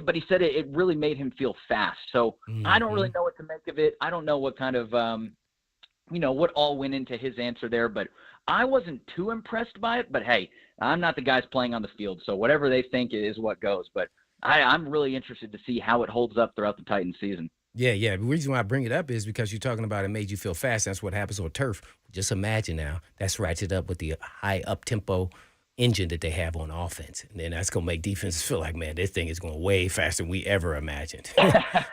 but he said it really made him feel fast. So I don't really know what to make of it. I don't know what kind of, what all went into his answer there. But I wasn't too impressed by it. But, hey, I'm not the guys playing on the field. So whatever they think is what goes. But I'm really interested to see how it holds up throughout the Titans season. Yeah. The reason why I bring it up is because you're talking about it made you feel fast. That's what happens on turf. Just imagine now, that's ratcheted up with the high up-tempo engine that they have on offense. And then that's going to make defenses feel like, man, this thing is going way faster than we ever imagined. Yeah.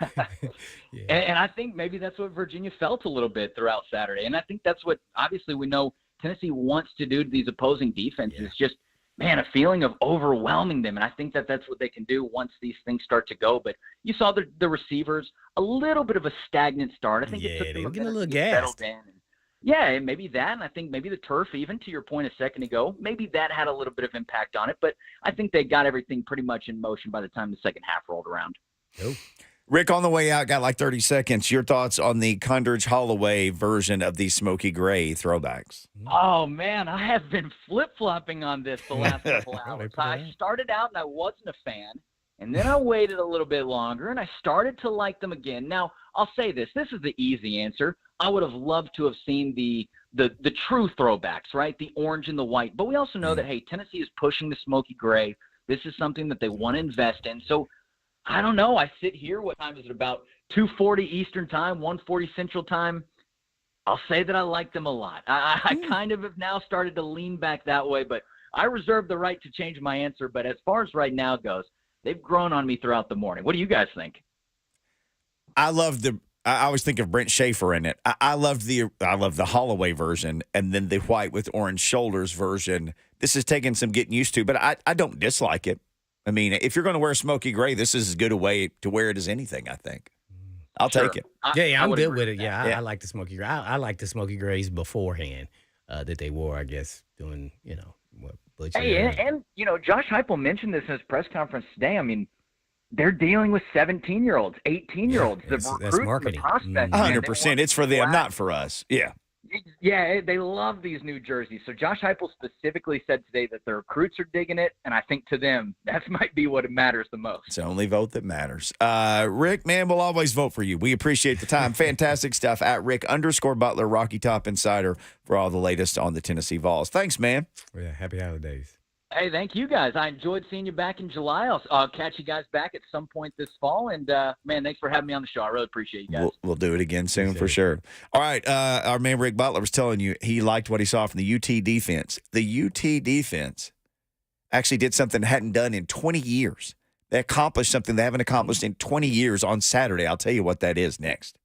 And I think maybe that's what Virginia felt a little bit throughout Saturday. And I think that's what, obviously, we know Tennessee wants to do to these opposing defenses. It's just, man, a feeling of overwhelming them. And I think that's what they can do once these things start to go. But you saw the receivers, a little bit of a stagnant start. I think it took them a little gassed. And maybe that. And I think maybe the turf, even to your point a second ago, maybe that had a little bit of impact on it. But I think they got everything pretty much in motion by the time the second half rolled around. Oh. Rick, on the way out, got like 30 seconds. Your thoughts on the Condridge Holloway version of the smoky gray throwbacks? Oh, man, I have been flip-flopping on this the last couple hours. I started out and I wasn't a fan, and then I waited a little bit longer, and I started to like them again. Now, I'll say this. This is the easy answer. I would have loved to have seen the true throwbacks, right, the orange and the white. But we also know that, hey, Tennessee is pushing the smoky gray. This is something that they want to invest in. So, I don't know. I sit here. What time is it? About 2:40 Eastern time, 1:40 Central time. I'll say that I like them a lot. I kind of have now started to lean back that way, but I reserve the right to change my answer. But as far as right now goes, they've grown on me throughout the morning. What do you guys think? I always think of Brent Schaefer in it. I love the Holloway version, and then the white with orange shoulders version. This is taking some getting used to, but I don't dislike it. I mean, if you're going to wear smoky gray, this is as good a way to wear it as anything, I think. I'll take it. I'm good with it. Yeah, I like the smoky gray. I like the smoky grays beforehand. that they wore, I guess, doing, what Butch Hey, era. and Josh Heupel mentioned this in his press conference today. I mean, they're dealing with 17-year-olds, 18-year-olds, the That's recruits and the marketing. prospects. man, they 100%. want It's for them, black. not for us. Yeah. Yeah, they love these new jerseys. So Josh Heupel specifically said today that the recruits are digging it, and I think to them that might be what matters the most. It's the only vote that matters. Rick, man, we'll always vote for you. We appreciate the time. Fantastic stuff at Rick_Butler, Rocky Top Insider, for all the latest on the Tennessee Vols. Thanks, man. Yeah, happy holidays. Hey, thank you guys. I enjoyed seeing you back in July. I'll catch you guys back at some point this fall. And, man, thanks for having me on the show. I really appreciate you guys. We'll do it again soon for sure. All right. Our man Ric Butler was telling you he liked what he saw from the UT defense. The UT defense actually did something they hadn't done in 20 years. They accomplished something they haven't accomplished in 20 years on Saturday. I'll tell you what that is next.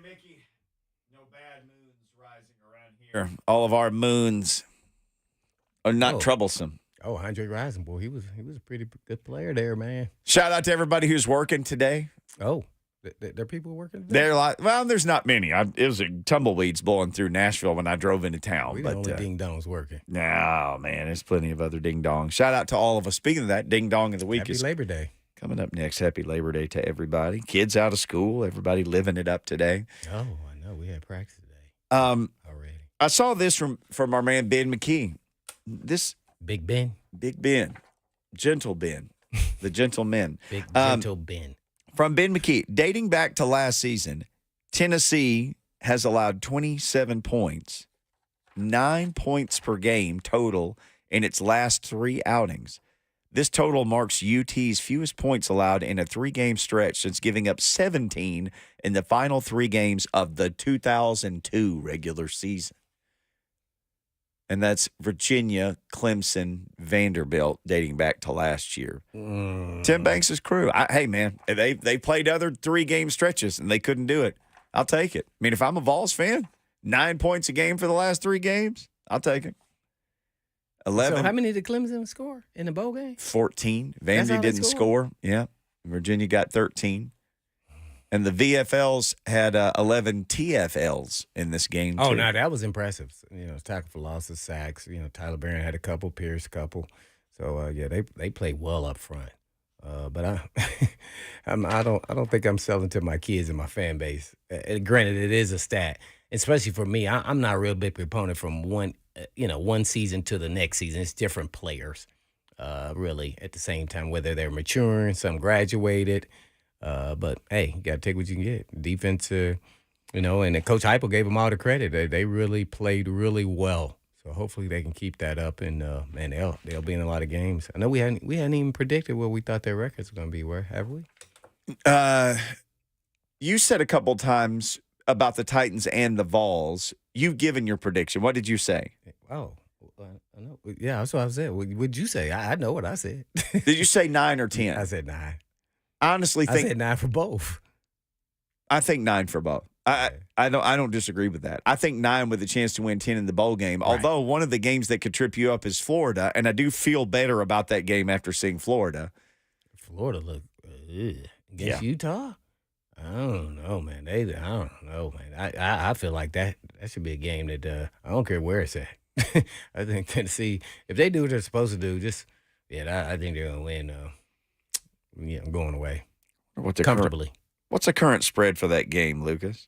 Mickey, no bad moons rising around here. All of our moons are not troublesome. Oh, Andre Rison, boy, he was a pretty good player there, man. Shout out to everybody who's working today. Oh, there are people working today? They're like, well, there's not many. It was tumbleweeds blowing through Nashville when I drove into town. We the only ding-dongs working. No, man, there's plenty of other ding-dongs. Shout out to all of us. Speaking of that, ding-dong of the week Happy is Labor Day. coming up next. Happy Labor Day to everybody. Kids out of school, everybody living it up today. Oh, I know. We had practice today already. I saw this from our man Ben McKee. This Big Ben. Big Ben. Gentle Ben. The gentleman. Big gentle Ben. From Ben McKee. Dating back to last season, Tennessee has allowed 27 points, 9 points per game total in its last 3 outings. This total marks UT's fewest points allowed in a 3-game stretch since giving up 17 in the final 3 games of the 2002 regular season. And that's Virginia, Clemson, Vanderbilt, dating back to last year. Tim Banks' crew. Hey, man, they played other 3-game stretches, and they couldn't do it. I'll take it. I mean, if I'm a Vols fan, 9 points a game for the last 3 games, I'll take it. 11. So how many did Clemson score in the bowl game? 14. Vandy didn't score. Yeah. Virginia got 13. And the VFLs had 11 TFLs in this game, too. Oh, no, that was impressive. Tackle for losses, sacks. Tyler Barron had a couple, Pierce a couple. So, they played well up front. But I don't think I'm selling to my kids and my fan base. Granted, it is a stat, especially for me. I'm not a real big proponent from one season to the next season. It's different players, really, at the same time, whether they're maturing, some graduated. But, hey, you got to take what you can get. Defense, and Coach Heupel gave them all the credit. They really played really well. So hopefully they can keep that up, and they'll be in a lot of games. I know we hadn't even predicted what we thought their records were going to be. Where have we? You said a couple times about the Titans and the Vols. You've given your prediction. What did you say? Oh, I know. Yeah, that's what I said. What'd you say? I know what I said. Did you say 9 or 10? I said 9. I honestly think I said 9 for both. I think 9 for both. I don't disagree with that. I think 9 with a chance to win 10 in the bowl game. Right. Although one of the games that could trip you up is Florida, and I do feel better about that game after seeing Florida. Florida look against Utah. I don't know, man. I don't know, man. I feel like that should be a game that I don't care where it's at. I think Tennessee, if they do what they're supposed to do, I think they're gonna win. I'm going away. Comfortably. What's the current spread for that game, Lucas?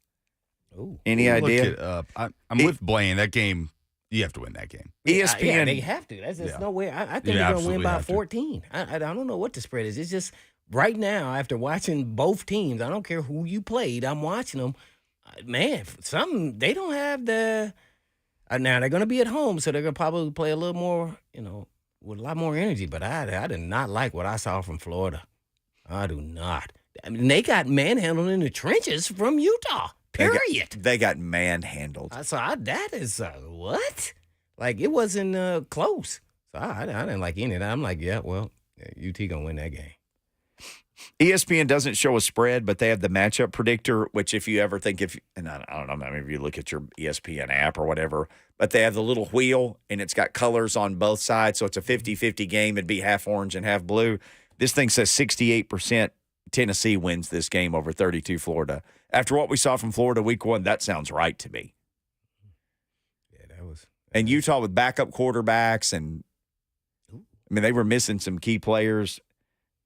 Ooh. Any idea? I'm with Blaine. That game, you have to win that game. ESPN. Yeah, they have to. There's no way. I think they're going to win by 14. I don't know what the spread is. It's just right now, after watching both teams, I don't care who you played, I'm watching them. Man, they don't have the now they're going to be at home, so they're going to probably play a little more, with a lot more energy. But I did not like what I saw from Florida. I do not. I mean, they got manhandled in the trenches from Utah, period. They got manhandled. So that is, what? Like, it wasn't close. So I didn't like any of that. I'm like, UT going to win that game. ESPN doesn't show a spread, but they have the matchup predictor, which if you ever think and I don't know, maybe if you look at your ESPN app or whatever, but they have the little wheel, and it's got colors on both sides, so it's a 50-50 game. It'd be half orange and half blue. This thing says 68% Tennessee wins this game over 32 Florida. After what we saw from Florida week 1, that sounds right to me. Yeah, that was. And Utah with backup quarterbacks, and they were missing some key players.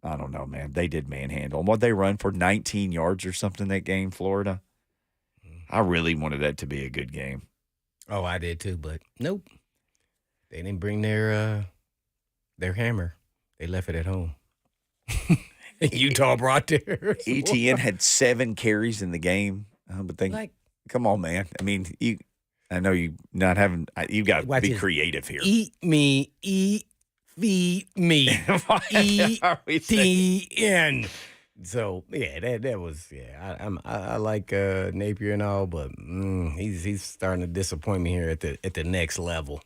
I don't know, man. They did manhandle. And what they run for 19 yards or something that game, Florida. I really wanted that to be a good game. Oh, I did too, but nope. They didn't bring their hammer. They left it at home. Utah brought theirs. ETN had 7 carries in the game. But come on, man. I mean, I know you not having. You got to be creative here. Eat me, feed me, ETN. So that was I like Napier and all, but he's starting to disappoint me here at the next level.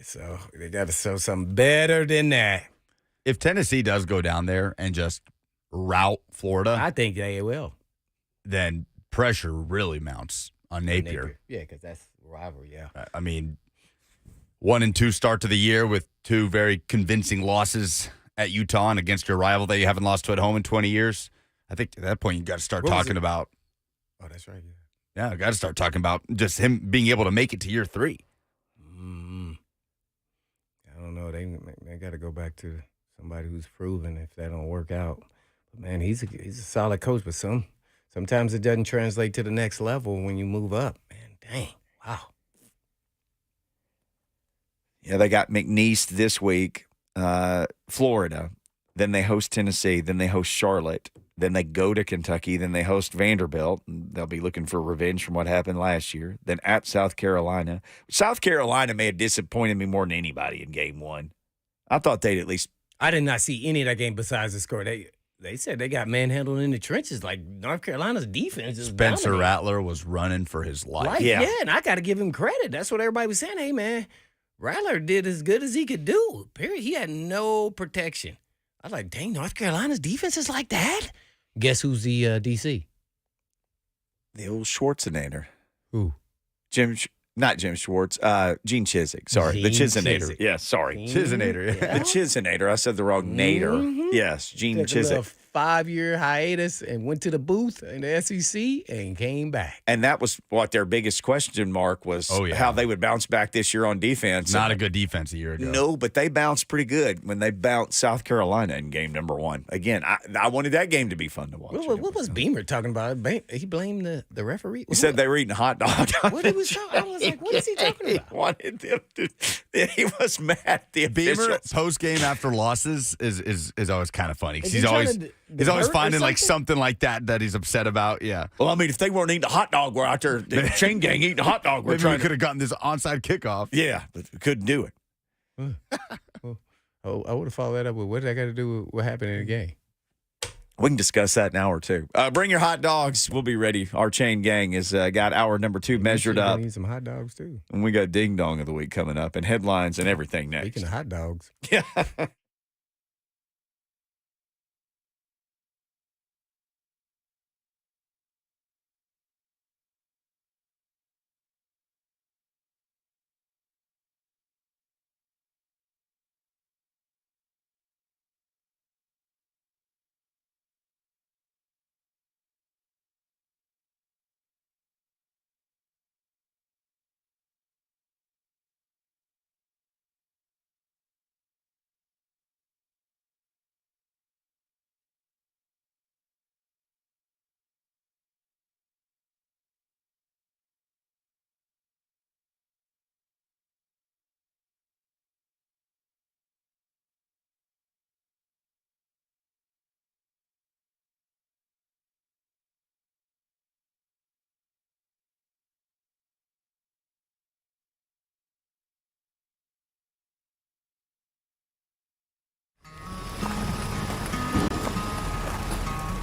So they got to show something better than that. If Tennessee does go down there and just rout Florida, I think they will. Then pressure really mounts on Napier. Yeah, because that's rivalry, yeah. I mean, 1-2 start to the year with 2 very convincing losses at Utah and against your rival that you haven't lost to at home in 20 years. I think at that point you got to start talking about. Oh, that's right. Yeah, I got to start talking about just him being able to make it to year 3. I don't know. They got to go back to somebody who's proven if that don't work out. But man, he's a solid coach, but sometimes it doesn't translate to the next level when you move up. Man, dang, wow. Yeah, they got McNeese this week, Florida. Then they host Tennessee. Then they host Charlotte. Then they go to Kentucky. Then they host Vanderbilt. They'll be looking for revenge from what happened last year. Then at South Carolina. South Carolina may have disappointed me more than anybody in game 1. I thought they'd at least. I did not see any of that game besides the score. They said they got manhandled in the trenches. Like North Carolina's defense is Spencer dominating. Rattler was running for his life. Right, yeah, and I got to give him credit. That's what everybody was saying. Hey, man, Rattler did as good as he could do. Period. He had no protection. I was like, dang, North Carolina's defense is like that? Guess who's the DC? The old Schwarzenegger. Who? Not Jim Schwartz. Gene Chiswick. Sorry. The Gene Chisenator. Chiswick. Yeah, sorry. Chisenator. The Chisenator. I said the wrong nader. Mhm. Yes, Gene Took a little Chiswick. 5-year hiatus and went to the booth in the SEC and came back. And that was what their biggest question mark was how they would bounce back this year on defense. Not a good defense a year ago. No, but they bounced pretty good when they bounced South Carolina in game number 1. Again, I wanted that game to be fun to watch. What was Beamer talking about? He blamed the referee. He said they were eating hot dogs. What he was talking? I was like, what is he talking about? He wanted them to. He was mad at the Beamer officials. post game after losses is always kind of funny because Is he he's always divert or finding like something? something like that he's upset about. Yeah, Well, I mean, if they weren't eating a hot dog, we're out there. The chain gang eating a hot dog. We're maybe we trying could to. have gotten this onside kickoff. Yeah, but we couldn't do it. Oh, I would have followed that up with what did I got to do with what happened in the game? We can discuss that in hour 2. Bring your hot dogs. We'll be ready. Our chain gang has got hour number 2 measured up. Need some hot dogs too. And we got Ding Dong of the Week coming up and headlines and everything next. Speaking of hot dogs. Yeah.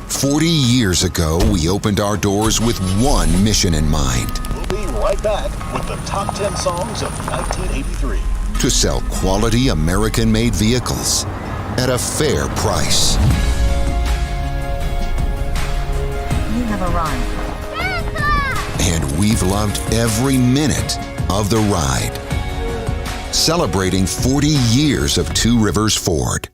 "40 years ago, we opened our doors with one mission in mind: We'll be right back with the top 10 songs of 1983. to sell quality American-made vehicles at a fair price. You have arrived. And we've loved every minute of the ride. Celebrating 40 years of Two Rivers Ford.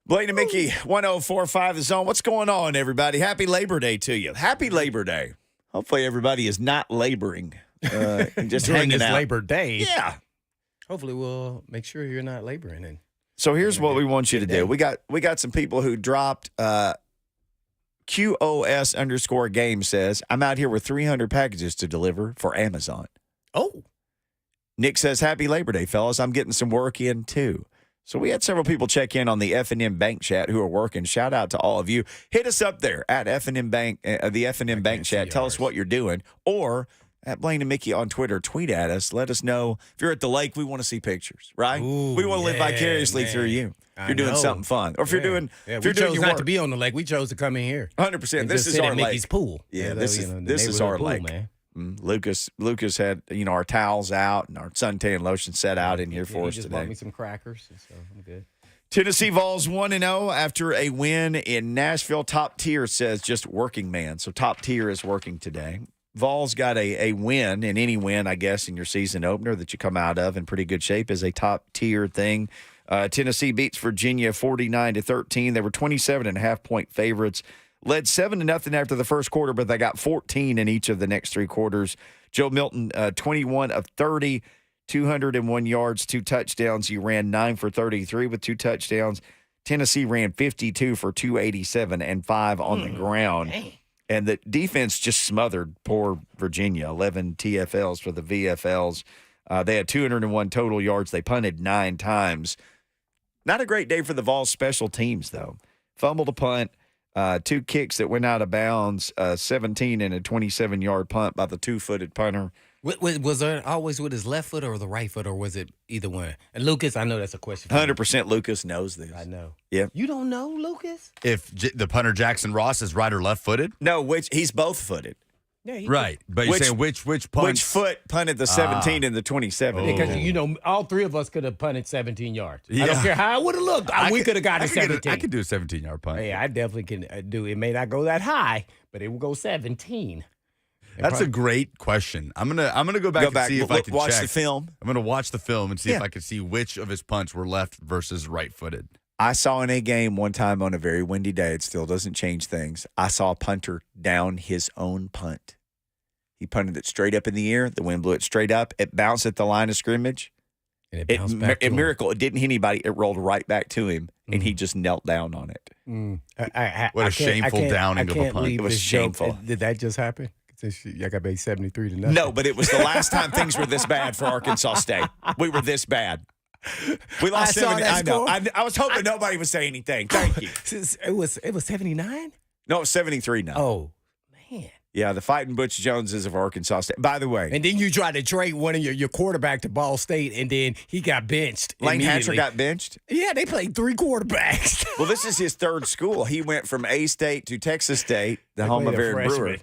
Blaine and Mickey, 104.5 The Zone. What's going on, everybody? Happy Labor Day to you. Happy Labor Day. Hopefully everybody is not laboring and just During hanging this out. Labor Day. Yeah. Hopefully we'll make sure you're not laboring. And So here's what we want you to do. We got some people who dropped QOS_game says, I'm out here with 300 packages to deliver for Amazon. Oh. Nick says, happy Labor Day, fellas. I'm getting some work in, too. So we had several people check in on the F&M Bank Chat who are working. Shout out to all of you. Hit us up there at F&M Bank, the F&M Bank Chat. Tell us what you're doing. Or at Blaine and Mickey on Twitter, tweet at us. Let us know. If you're at the lake, we want to see pictures, right? Ooh, we want to live vicariously through you. You're doing something fun. Or if you're doing, if you're doing your not work. to be on the lake. We chose to come in here. 100%. And This just is sit our at lake. Mickey's pool. Yeah, You know, this is our pool, lake. man. Lucas had our towels out and our suntan lotion set out in here for us just today. bought me some crackers, so I'm good. Tennessee Vols 1-0 after a win in Nashville. Top tier says just working man. So top tier is working today. Vols got a win, and any win, I guess, in your season opener that you come out of in pretty good shape is a top tier thing. Tennessee beats Virginia 49-13. They were 27.5-point favorites. Led 7-0 after the first quarter, but they got 14 in each of the next three quarters. Joe Milton, 21 of 30, 201 yards, 2 touchdowns. He ran 9 for 33 with 2 touchdowns. Tennessee ran 52 for 287 and 5 on the ground. Dang. And the defense just smothered poor Virginia, 11 TFLs for the VFLs. They had 201 total yards. They punted 9 times. Not a great day for the Vols special teams, though. Fumbled a punt. 2 kicks that went out of bounds, 17 and a 27-yard punt by the 2-footed punter. Was it always with his left foot or the right foot, or was it either one? And Lucas, I know that's a question. 100% Lucas knows this. I know. Yeah. You don't know, Lucas? If the punter Jackson Ross is right or left-footed? No, he's both-footed. Yeah, Right. But you're saying which punch? Which foot punted the 17 and the 27? Because, all three of us could have punted 17 yards. Yeah. I don't care how it would have looked. We could have gotten 17. I could do a 17-yard punt. Yeah, I definitely can do it. It may not go that high, but it will go 17. That's a great question. I'm gonna go back and see if I can watch check. the film. I'm gonna watch the film and see if I can see which of his punts were left versus right-footed. I saw in a game one time on a very windy day. It still doesn't change things. I saw a punter down his own punt. He punted it straight up in the air. The wind blew it straight up. It bounced at the line of scrimmage. And it bounced back to him. Miracle. It didn't hit anybody. It rolled right back to him, and he just knelt down on it. What a shameful downing of a punt. It was shameful. Did that just happen? I got paid 73-0. No, but it was the last time things were this bad for Arkansas State. We were this bad. We lost 70. I know. I was hoping nobody would say anything. Thank you. It was 79? No, it was 73 now. Oh, man. Yeah, the Fighting Butch Joneses of Arkansas State. By the way. And then you tried to trade one of your quarterback to Ball State, and then he got benched. Lane Hatcher got benched? Yeah, they played 3 quarterbacks. Well, this is his third school. He went from A-State to Texas State, the home of Aaron Brewer.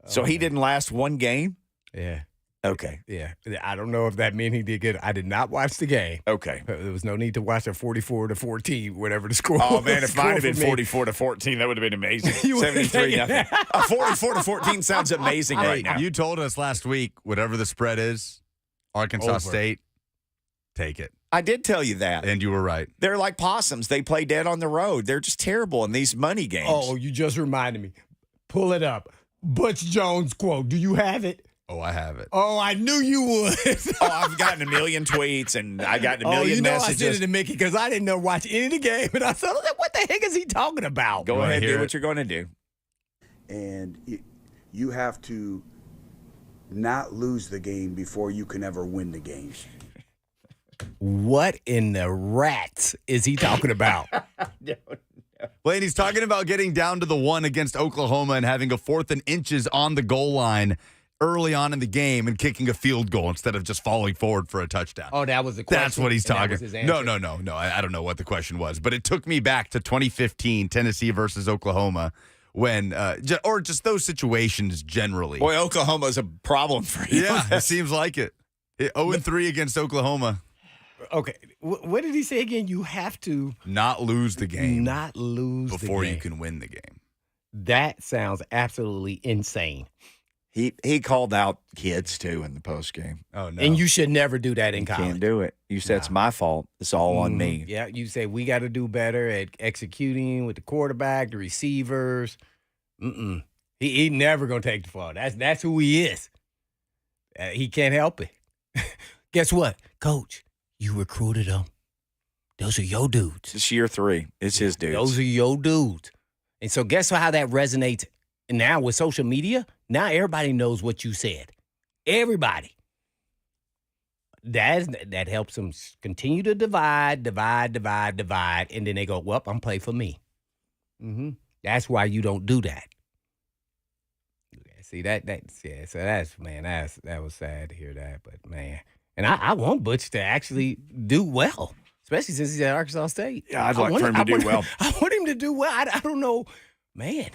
So he didn't last one game? Yeah. Okay. Yeah. I don't know if that meant he did good. I did not watch the game. Okay. There was no need to watch a 44-14, whatever the score was. Oh, man, if mine had been 44-14, that would have been amazing. 73-0. 44-14 sounds amazing right now. You told us last week, whatever the spread is, Arkansas State, take it. I did tell you that. And you were right. They're like possums. They play dead on the road. They're just terrible in these money games. Oh, you just reminded me. Pull it up. Butch Jones quote. Do you have it? Oh, I have it. Oh, I knew you would. I've gotten a million tweets and I got a million messages. I sent it to Mickey because I didn't watch any of the game. And I said, what the heck is he talking about? Go ahead, do what you're going to do. And you have to not lose the game before you can ever win the game. What in the rats is he talking about? Well, and he's talking about getting down to the 1 against Oklahoma and having a 4th and inches on the goal line early on in the game and kicking a field goal instead of just falling forward for a touchdown. Oh, that was the question? That's what he's talking about. No. I don't know what the question was, but it took me back to 2015, Tennessee versus Oklahoma, when, or just those situations generally. Boy, Oklahoma's a problem for you. Yeah, it seems like it. 0-3 against Oklahoma. Okay, what did he say again? You have to not lose the game. Not lose before the game. You can win the game. That sounds absolutely insane. He called out kids too in the post game. Oh no! And you should never do that in college. Can't do it. You said it's my fault. It's all on me. Yeah, you say we got to do better at executing with the quarterback, the receivers. He never gonna take the fall. That's who he is. He can't help it. Guess what, Coach? You recruited him. Those are your dudes. It's year 3. It's his dudes. Those are your dudes. And so guess how that resonates now with social media? Now everybody knows what you said. Everybody. That helps them continue to divide, and then they go, well, I'm play for me. That's why you don't do that. See, that was sad to hear that, but man. And I want Butch to actually do well, especially since he's at Arkansas State. Yeah, I'd like for him to do well. I want him to do well. I don't know. Man,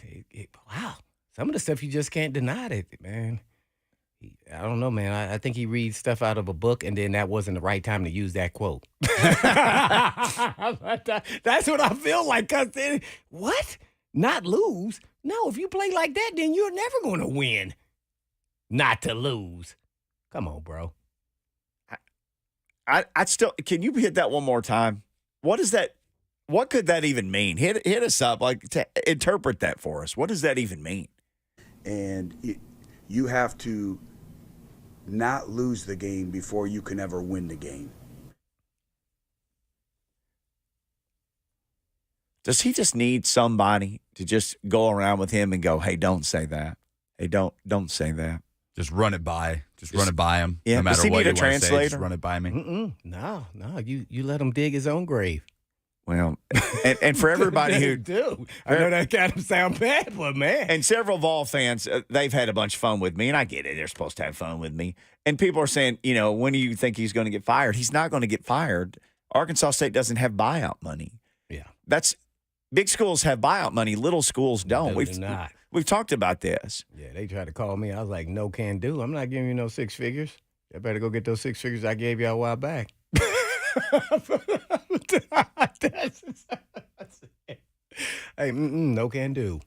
wow. Some of the stuff you just can't deny it, man. I don't know, man. I think he reads stuff out of a book, and then that wasn't the right time to use that quote. That's what I feel like. Cause then, what? Not lose? No, if you play like that, then you're never going to win. Not to lose. Come on, bro. I still, can you hit that one more time? What is that? What could that even mean? Hit us up, interpret that for us. What does that even mean? And you have to not lose the game before you can ever win the game. Does he just need somebody to just go around with him and go, hey, don't say that. Hey, don't say that. Just run it by. Just run it by him. Yeah, no matter does he what need you a want to say, translator? just run it by me. No. You let him dig his own grave. Well, and for everybody who do, I know that kind of sound bad, but man. And several Vol fans, they've had a bunch of fun with me, and I get it. They're supposed to have fun with me. And people are saying, when do you think he's going to get fired? He's not going to get fired. Arkansas State doesn't have buyout money. Yeah, big schools have buyout money. Little schools don't. We've talked about this. Yeah, they tried to call me. I was like, no can do. I'm not giving you no 6 figures. I better go get those 6 figures I gave you a while back. Hey, no can do.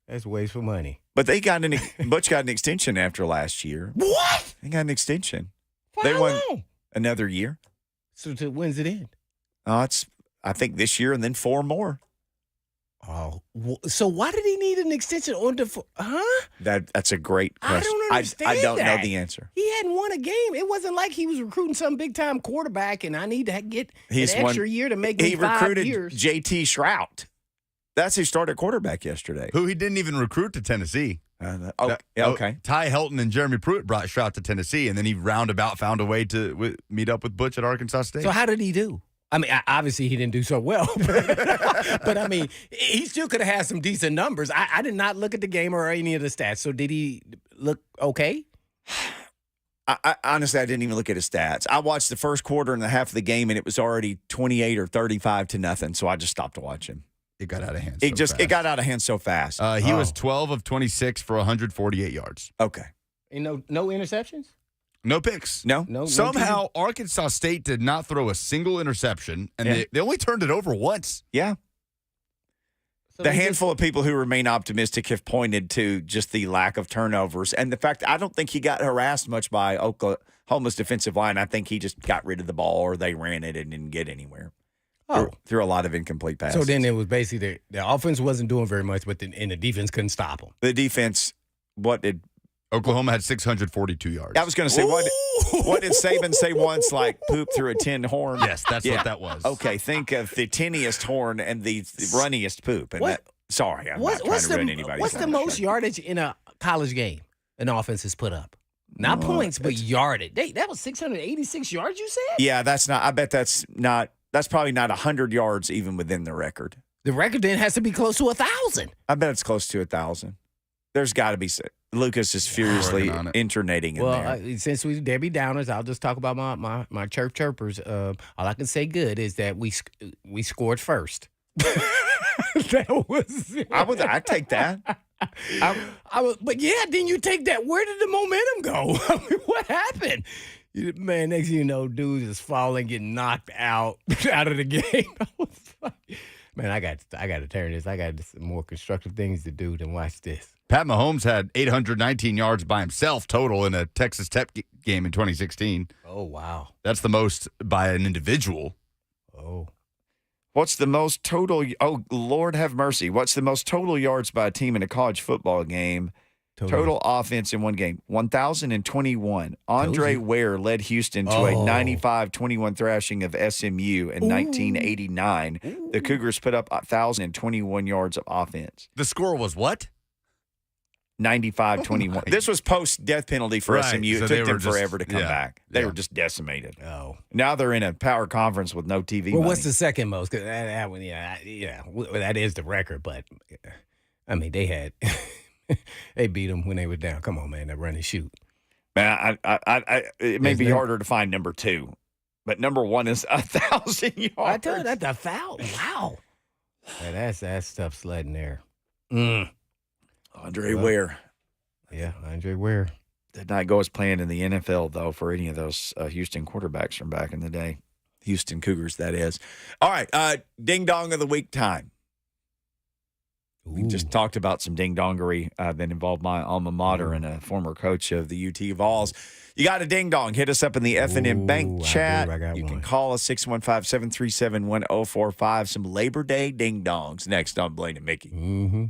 That's a waste of money. But Butch got an extension after last year. What? They got an extension. For they how won long? Another year. So when's it end? It's I think this year and then 4 more. Oh, so why did he need an extension on the? Huh? That's a great question. I don't understand. I don't know the answer. He hadn't won a game. It wasn't like he was recruiting some big time quarterback, and I need to get an extra year to make me 5 recruited years. JT Shrout. That's who started quarterback yesterday. Who he didn't even recruit to Tennessee. Okay. Ty Helton and Jeremy Pruitt brought Shrout to Tennessee, and then he roundabout found a way to meet up with Butch at Arkansas State. So how did he do? I mean, obviously he didn't do so well, but I mean, he still could have had some decent numbers. I did not look at the game or any of the stats. So did he look okay? I honestly, I didn't even look at his stats. I watched the first quarter and a half of the game, and it was already 28 or 35-0. So I just stopped watching. It got out of hand. It got out of hand so fast. He was 12 of 26 for 148 yards. Okay. And no interceptions? No picks. No. Somehow, Arkansas State did not throw a single interception, and they only turned it over once. Yeah. So the handful of people who remain optimistic have pointed to just the lack of turnovers and the fact that I don't think he got harassed much by Oklahoma's defensive line. I think he just got rid of the ball or they ran it and didn't get anywhere. Through a lot of incomplete passes. So then it was basically the offense wasn't doing very much, but and the defense couldn't stop them. The defense, Oklahoma had 642 yards. I was going to say, what did Saban say once, like poop through a tin horn? Yes, that's what that was. Okay, think of the tinniest horn and the runniest poop. And sorry, I'm not trying to ruin anybody's What's the most yardage in a college game an offense has put up? Not points, but yardage. That was 686 yards, you said? Yeah, I bet that's probably not 100 yards even within the record. The record then has to be close to 1,000. I bet it's close to 1,000. There's got to be. Lucas is furiously internating in there. Since we Debbie Downers, I'll just talk about my chirpers. All I can say good is that we scored first. That was. I'd take that. But yeah, then you take that. Where did the momentum go? I mean, what happened? Man, next thing you know, dudes is falling, getting knocked out of the game. Man, I got to turn this. I got some more constructive things to do than watch this. Pat Mahomes had 819 yards by himself total in a Texas Tech game in 2016. Oh, wow. That's the most by an individual. Oh. What's the most total? Oh, Lord have mercy. What's the most total yards by a team in a college football game? Total offense in one game, 1,021. Andre Ware led Houston to a 95-21 thrashing of SMU in 1989. The Cougars put up 1,021 yards of offense. The score was what? 95-21. This was post-death penalty for SMU. So it took them forever to come back. They were just decimated. Oh. Now they're in a power conference with no TV money. Well, what's the second most? 'Cause that one, that is the record. But, I mean, they had – they beat them when they were down. Come on, man, that run and shoot. Man, it may be harder to find number 2, but number 1 is 1,000 yards. I tell you, that's a foul. Wow. Yeah, that's tough sledding there. Andre Ware. Yeah, Andre Ware. Did not go as planned in the NFL, though, for any of those Houston quarterbacks from back in the day. Houston Cougars, that is. All right, ding-dong of the week time. We just talked about some ding-dongery that involved my alma mater and a former coach of the UT Vols. You got a ding-dong, hit us up in the F&M Bank chat. You can call us 615-737-1045. Some Labor Day ding-dongs next on Blaine and Mickey. Mm-hmm.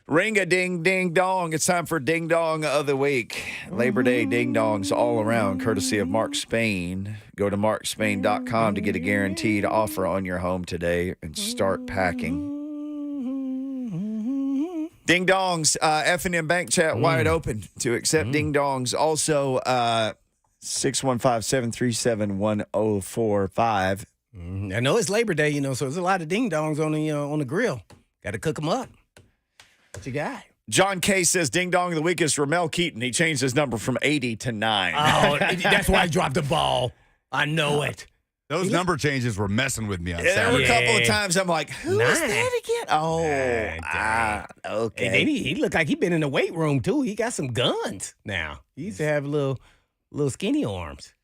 Ring a ding ding dong. It's time for Ding Dong of the Week. Labor Day ding dongs all around, courtesy of Mark Spain. Go to markspain.com to get a guaranteed offer on your home today and start packing. Ding dongs, F&M Bank Chat wide open to accept ding dongs. Also, 615-737-1045. I know it's Labor Day, so there's a lot of ding dongs on the grill. Got to cook them up. What you got? John K says Ding Dong of the Week is Ramel Keaton. He changed his number from 80 to 9. Oh, that's why I dropped the ball. I know it. Those number changes were messing with me on There were Saturday. a couple of times I'm like, who is that again? Oh, okay. And then he looked like he been in the weight room, too. He got some guns now. He used to have little skinny arms.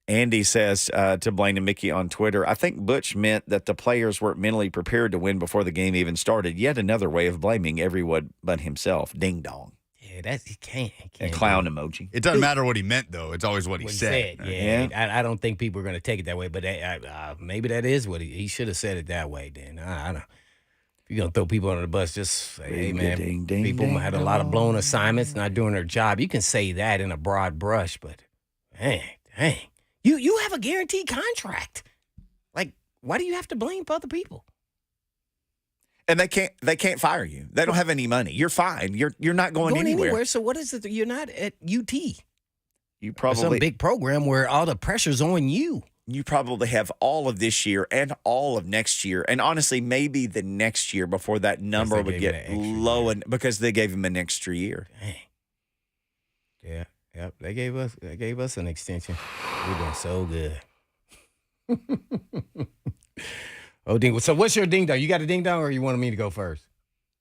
Andy says to Blaine and Mickey on Twitter, I think Butch meant that the players weren't mentally prepared to win before the game even started. Yet another way of blaming everyone but himself. Ding dong. Yeah, he can't. And clown emoji. It doesn't matter what he meant, though. It's always what he said. Yeah. I don't think people are going to take it that way, but maybe that is what he should have said it that way then. I don't. If you're going to throw people under the bus, just say, hey, man, people had a lot of blown assignments, not doing their job. You can say that in a broad brush, but dang. You have a guaranteed contract. Like, why do you have to blame other people? And they can't fire you. They don't have any money. You're fine. You're not going anywhere. So what is it? You're not at UT. You probably some big program where all the pressure's on you. You probably have all of this year and all of next year, and honestly, maybe the next year before that number would get low, and because they gave him an extra year. Dang. Yeah. Yep, they gave us an extension. We're doing so good. Oh, ding! So, what's your ding dong? You got a ding dong, or you wanted me to go first?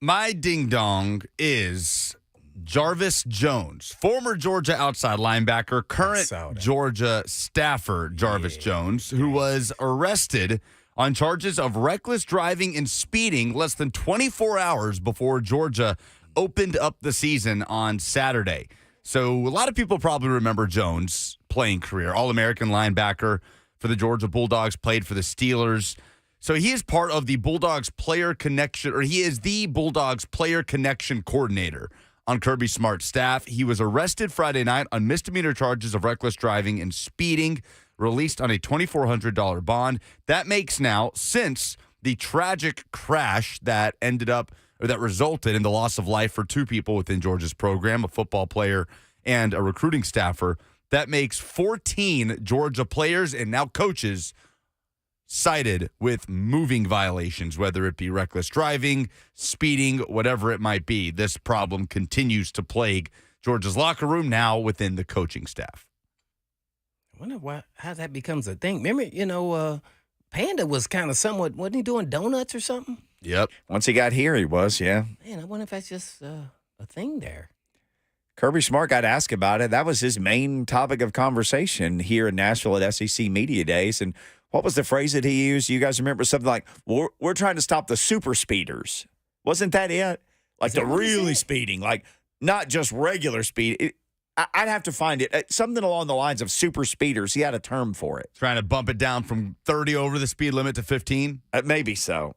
My ding dong is Jarvis Jones, former Georgia outside linebacker, current Georgia staffer Jarvis Jones, who was arrested on charges of reckless driving and speeding less than 24 hours before Georgia opened up the season on Saturday. So a lot of people probably remember Jones' playing career. All-American linebacker for the Georgia Bulldogs, played for the Steelers. So he is part of the Bulldogs player connection, or he is the Bulldogs player connection coordinator on Kirby Smart's staff. He was arrested Friday night on misdemeanor charges of reckless driving and speeding, released on a $2,400 bond. That makes now, since the tragic crash that resulted in the loss of life for two people within Georgia's program, a football player and a recruiting staffer, that makes 14 Georgia players and now coaches cited with moving violations, whether it be reckless driving, speeding, whatever it might be. This problem continues to plague Georgia's locker room, now within the coaching staff. I wonder how that becomes a thing. Remember, Panda was kind of somewhat, wasn't he doing donuts or something? Yep. Once he got here, he was, yeah. Man, I wonder if that's just a thing there. Kirby Smart got asked about it. That was his main topic of conversation here in Nashville at SEC Media Days. And what was the phrase that he used? You guys remember something like, we're trying to stop the super speeders. Wasn't that it? Like the really speeding, like not just regular speed. I'd have to find it. Something along the lines of super speeders. He had a term for it. Trying to bump it down from 30 over the speed limit to 15? Maybe so.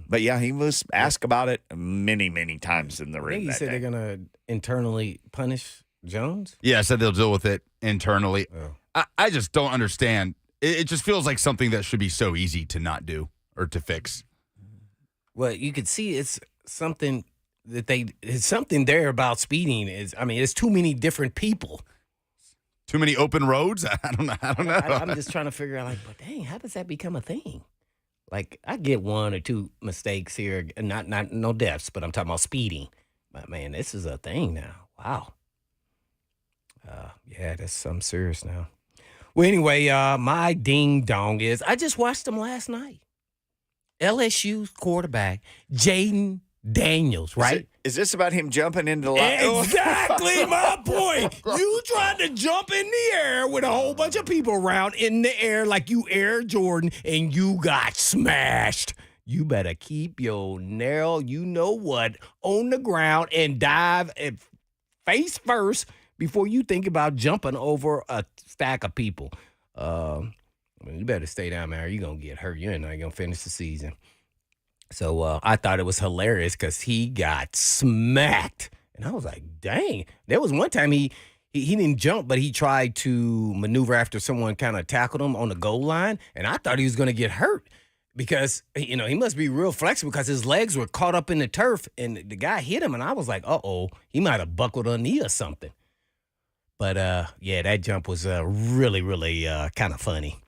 But, yeah, he was asked about it many, many times in the ring. I think he said they're going to internally punish Jones? Yeah, I said they'll deal with it internally. Oh. I just don't understand. It just feels like something that should be so easy to not do or to fix. Well, you could see it's something it's something there about speeding. It's too many different people. Too many open roads? I don't know. I'm just trying to figure out, but dang, how does that become a thing? Like, I get one or two mistakes here, not no deaths, but I'm talking about speeding. But, man, this is a thing now. Wow. Yeah, that's something serious now. Well, anyway, my ding-dong is, I just watched them last night. LSU's quarterback, Jaden Daniels, right? Is this about him jumping into the line? Exactly my point. You tried to jump in the air with a whole bunch of people around in the air like you Air Jordan, and you got smashed. You better keep your narrow, you-know-what, on the ground and dive face first before you think about jumping over a stack of people. You better stay down there. You're going to get hurt. You're not going to finish the season. So I thought it was hilarious because he got smacked. And I was like, dang. There was one time he didn't jump, but he tried to maneuver after someone kind of tackled him on the goal line. And I thought he was going to get hurt because, he must be real flexible because his legs were caught up in the turf. And the guy hit him. And I was like, uh-oh, he might have buckled a knee or something. But, yeah, that jump was really, really kind of funny,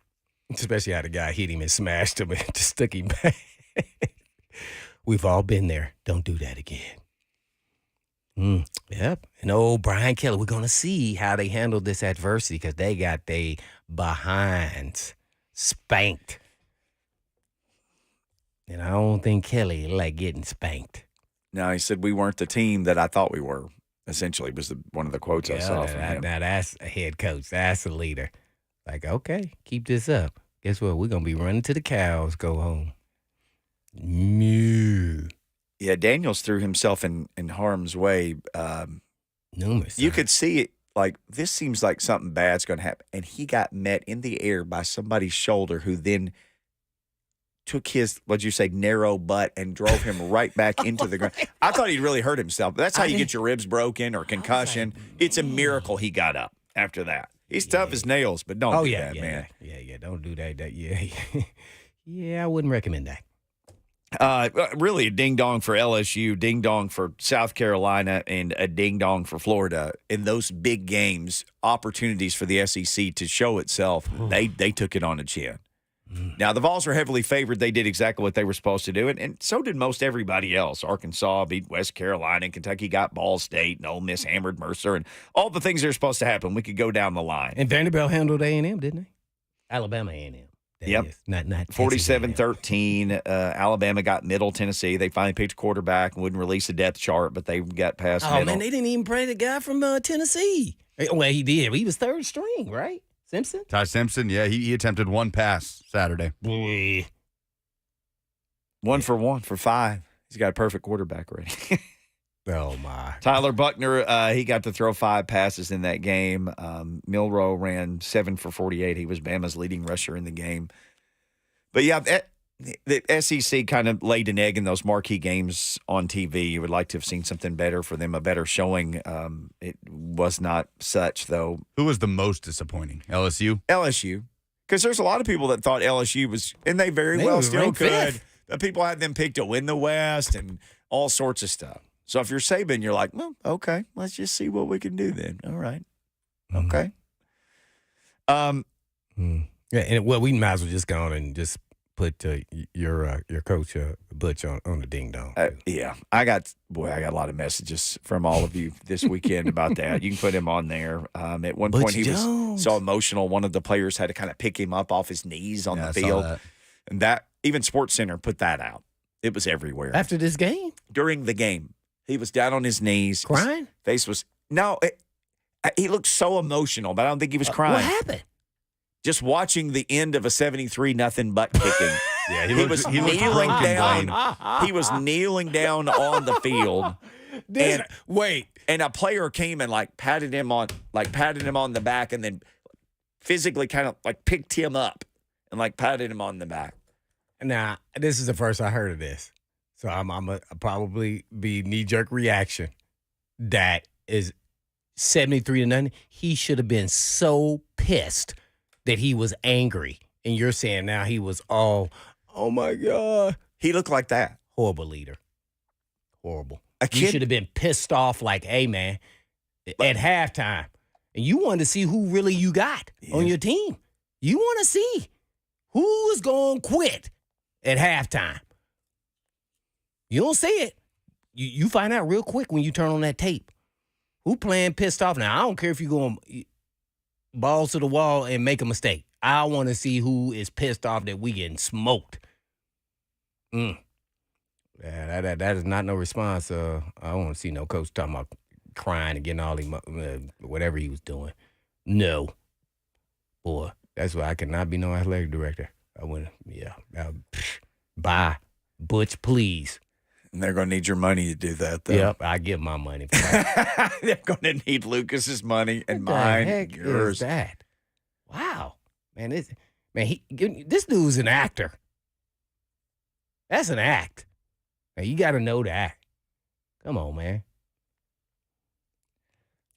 especially how the guy hit him and smashed him and just stuck him back. We've all been there. Don't do that again. Yep. And Brian Kelly, we're going to see how they handled this adversity because they got their behinds spanked. And I don't think Kelly like getting spanked. No, he said we weren't the team that I thought we were, essentially, was one of the quotes I saw from him. Now, that's a head coach. That's a leader. Like, okay, keep this up. Guess what? We're going to be running till the cows go home. Moo. Yeah, Daniels threw himself in harm's way. Numerous. You could see it, like, this seems like something bad's going to happen. And he got met in the air by somebody's shoulder who then took his, what'd you say, narrow butt and drove him right back into the ground. I thought he'd really hurt himself. But that's how you get your ribs broken or concussion. It's a miracle he got up after that. He's tough as nails, but don't do that, man. Yeah, don't do that. Yeah, I wouldn't recommend that. Really a ding-dong for LSU, ding-dong for South Carolina, and a ding-dong for Florida. In those big games, opportunities for the SEC to show itself, they took it on the chin. Now, the Vols were heavily favored. They did exactly what they were supposed to do, and so did most everybody else. Arkansas beat West Carolina, and Kentucky got Ball State, and Ole Miss hammered Mercer, and all the things that are supposed to happen. We could go down the line. And Vanderbilt handled A&M, didn't they? Alabama A&M. Yep. Not 47-13. Alabama got Middle Tennessee. They finally picked a quarterback and wouldn't release a depth chart, but they got past Middle. Man, they didn't even play the guy from Tennessee. Well, he did. He was third string, right? Simpson? Ty Simpson, yeah. He attempted one pass Saturday. Boy. 1 for 1 for 5. He's got a perfect quarterback ready. Oh, my. Tyler Buckner, he got to throw 5 passes in that game. Milroe ran 7 for 48. He was Bama's leading rusher in the game. But, yeah, the SEC kind of laid an egg in those marquee games on TV. You would like to have seen something better for them, a better showing. It was not such, though. Who was the most disappointing? LSU? LSU. Because there's a lot of people that thought LSU was, and they very well still could. But people had them picked to win the West and all sorts of stuff. So if you're Saban, you're like, well, okay, let's just see what we can do then. All right. Okay. Yeah, and we might as well just go on and just put your coach Butch on the ding dong. Yeah, I got a lot of messages from all of you this weekend about that. You can put him on there. At one point, he was so emotional. One of the players had to kind of pick him up off his knees on the field, and that even SportsCenter put that out. It was everywhere after this game. During the game, he was down on his knees, crying. His face was he looked so emotional, but I don't think he was crying. What happened? Just watching the end of a 73-0 butt kicking. Yeah, he was kneeling down. He was kneeling down on the field. And a player came and patted him on the back, and then physically kind of picked him up and patted him on the back. Now, this is the first I heard of this, so I'm gonna probably be knee-jerk reaction. That is 73-0. He should have been so pissed that he was angry. And you're saying now he was all, oh, my God. He looked like that. Horrible leader. Horrible. You should have been pissed off like, hey, man, at halftime. And you wanted to see who really you got on your team. You want to see who is going to quit at halftime. You don't see it. You find out real quick when you turn on that tape. Who playing pissed off? Now, I don't care if you're going balls to the wall and make a mistake. I want to see who is pissed off that we getting smoked. Yeah, that is not no response. I don't want to see no coach talking about crying and getting all whatever he was doing. No. Boy, that's why I cannot be no athletic director. I wouldn't, bye. Butch, please. And they're going to need your money to do that, though. Yep, I give my money for that. They're going to need Lucas's money and what mine. The heck yours. Is that? Wow, man! This dude's an actor. That's an act. Now, you got to know that. Come on, man.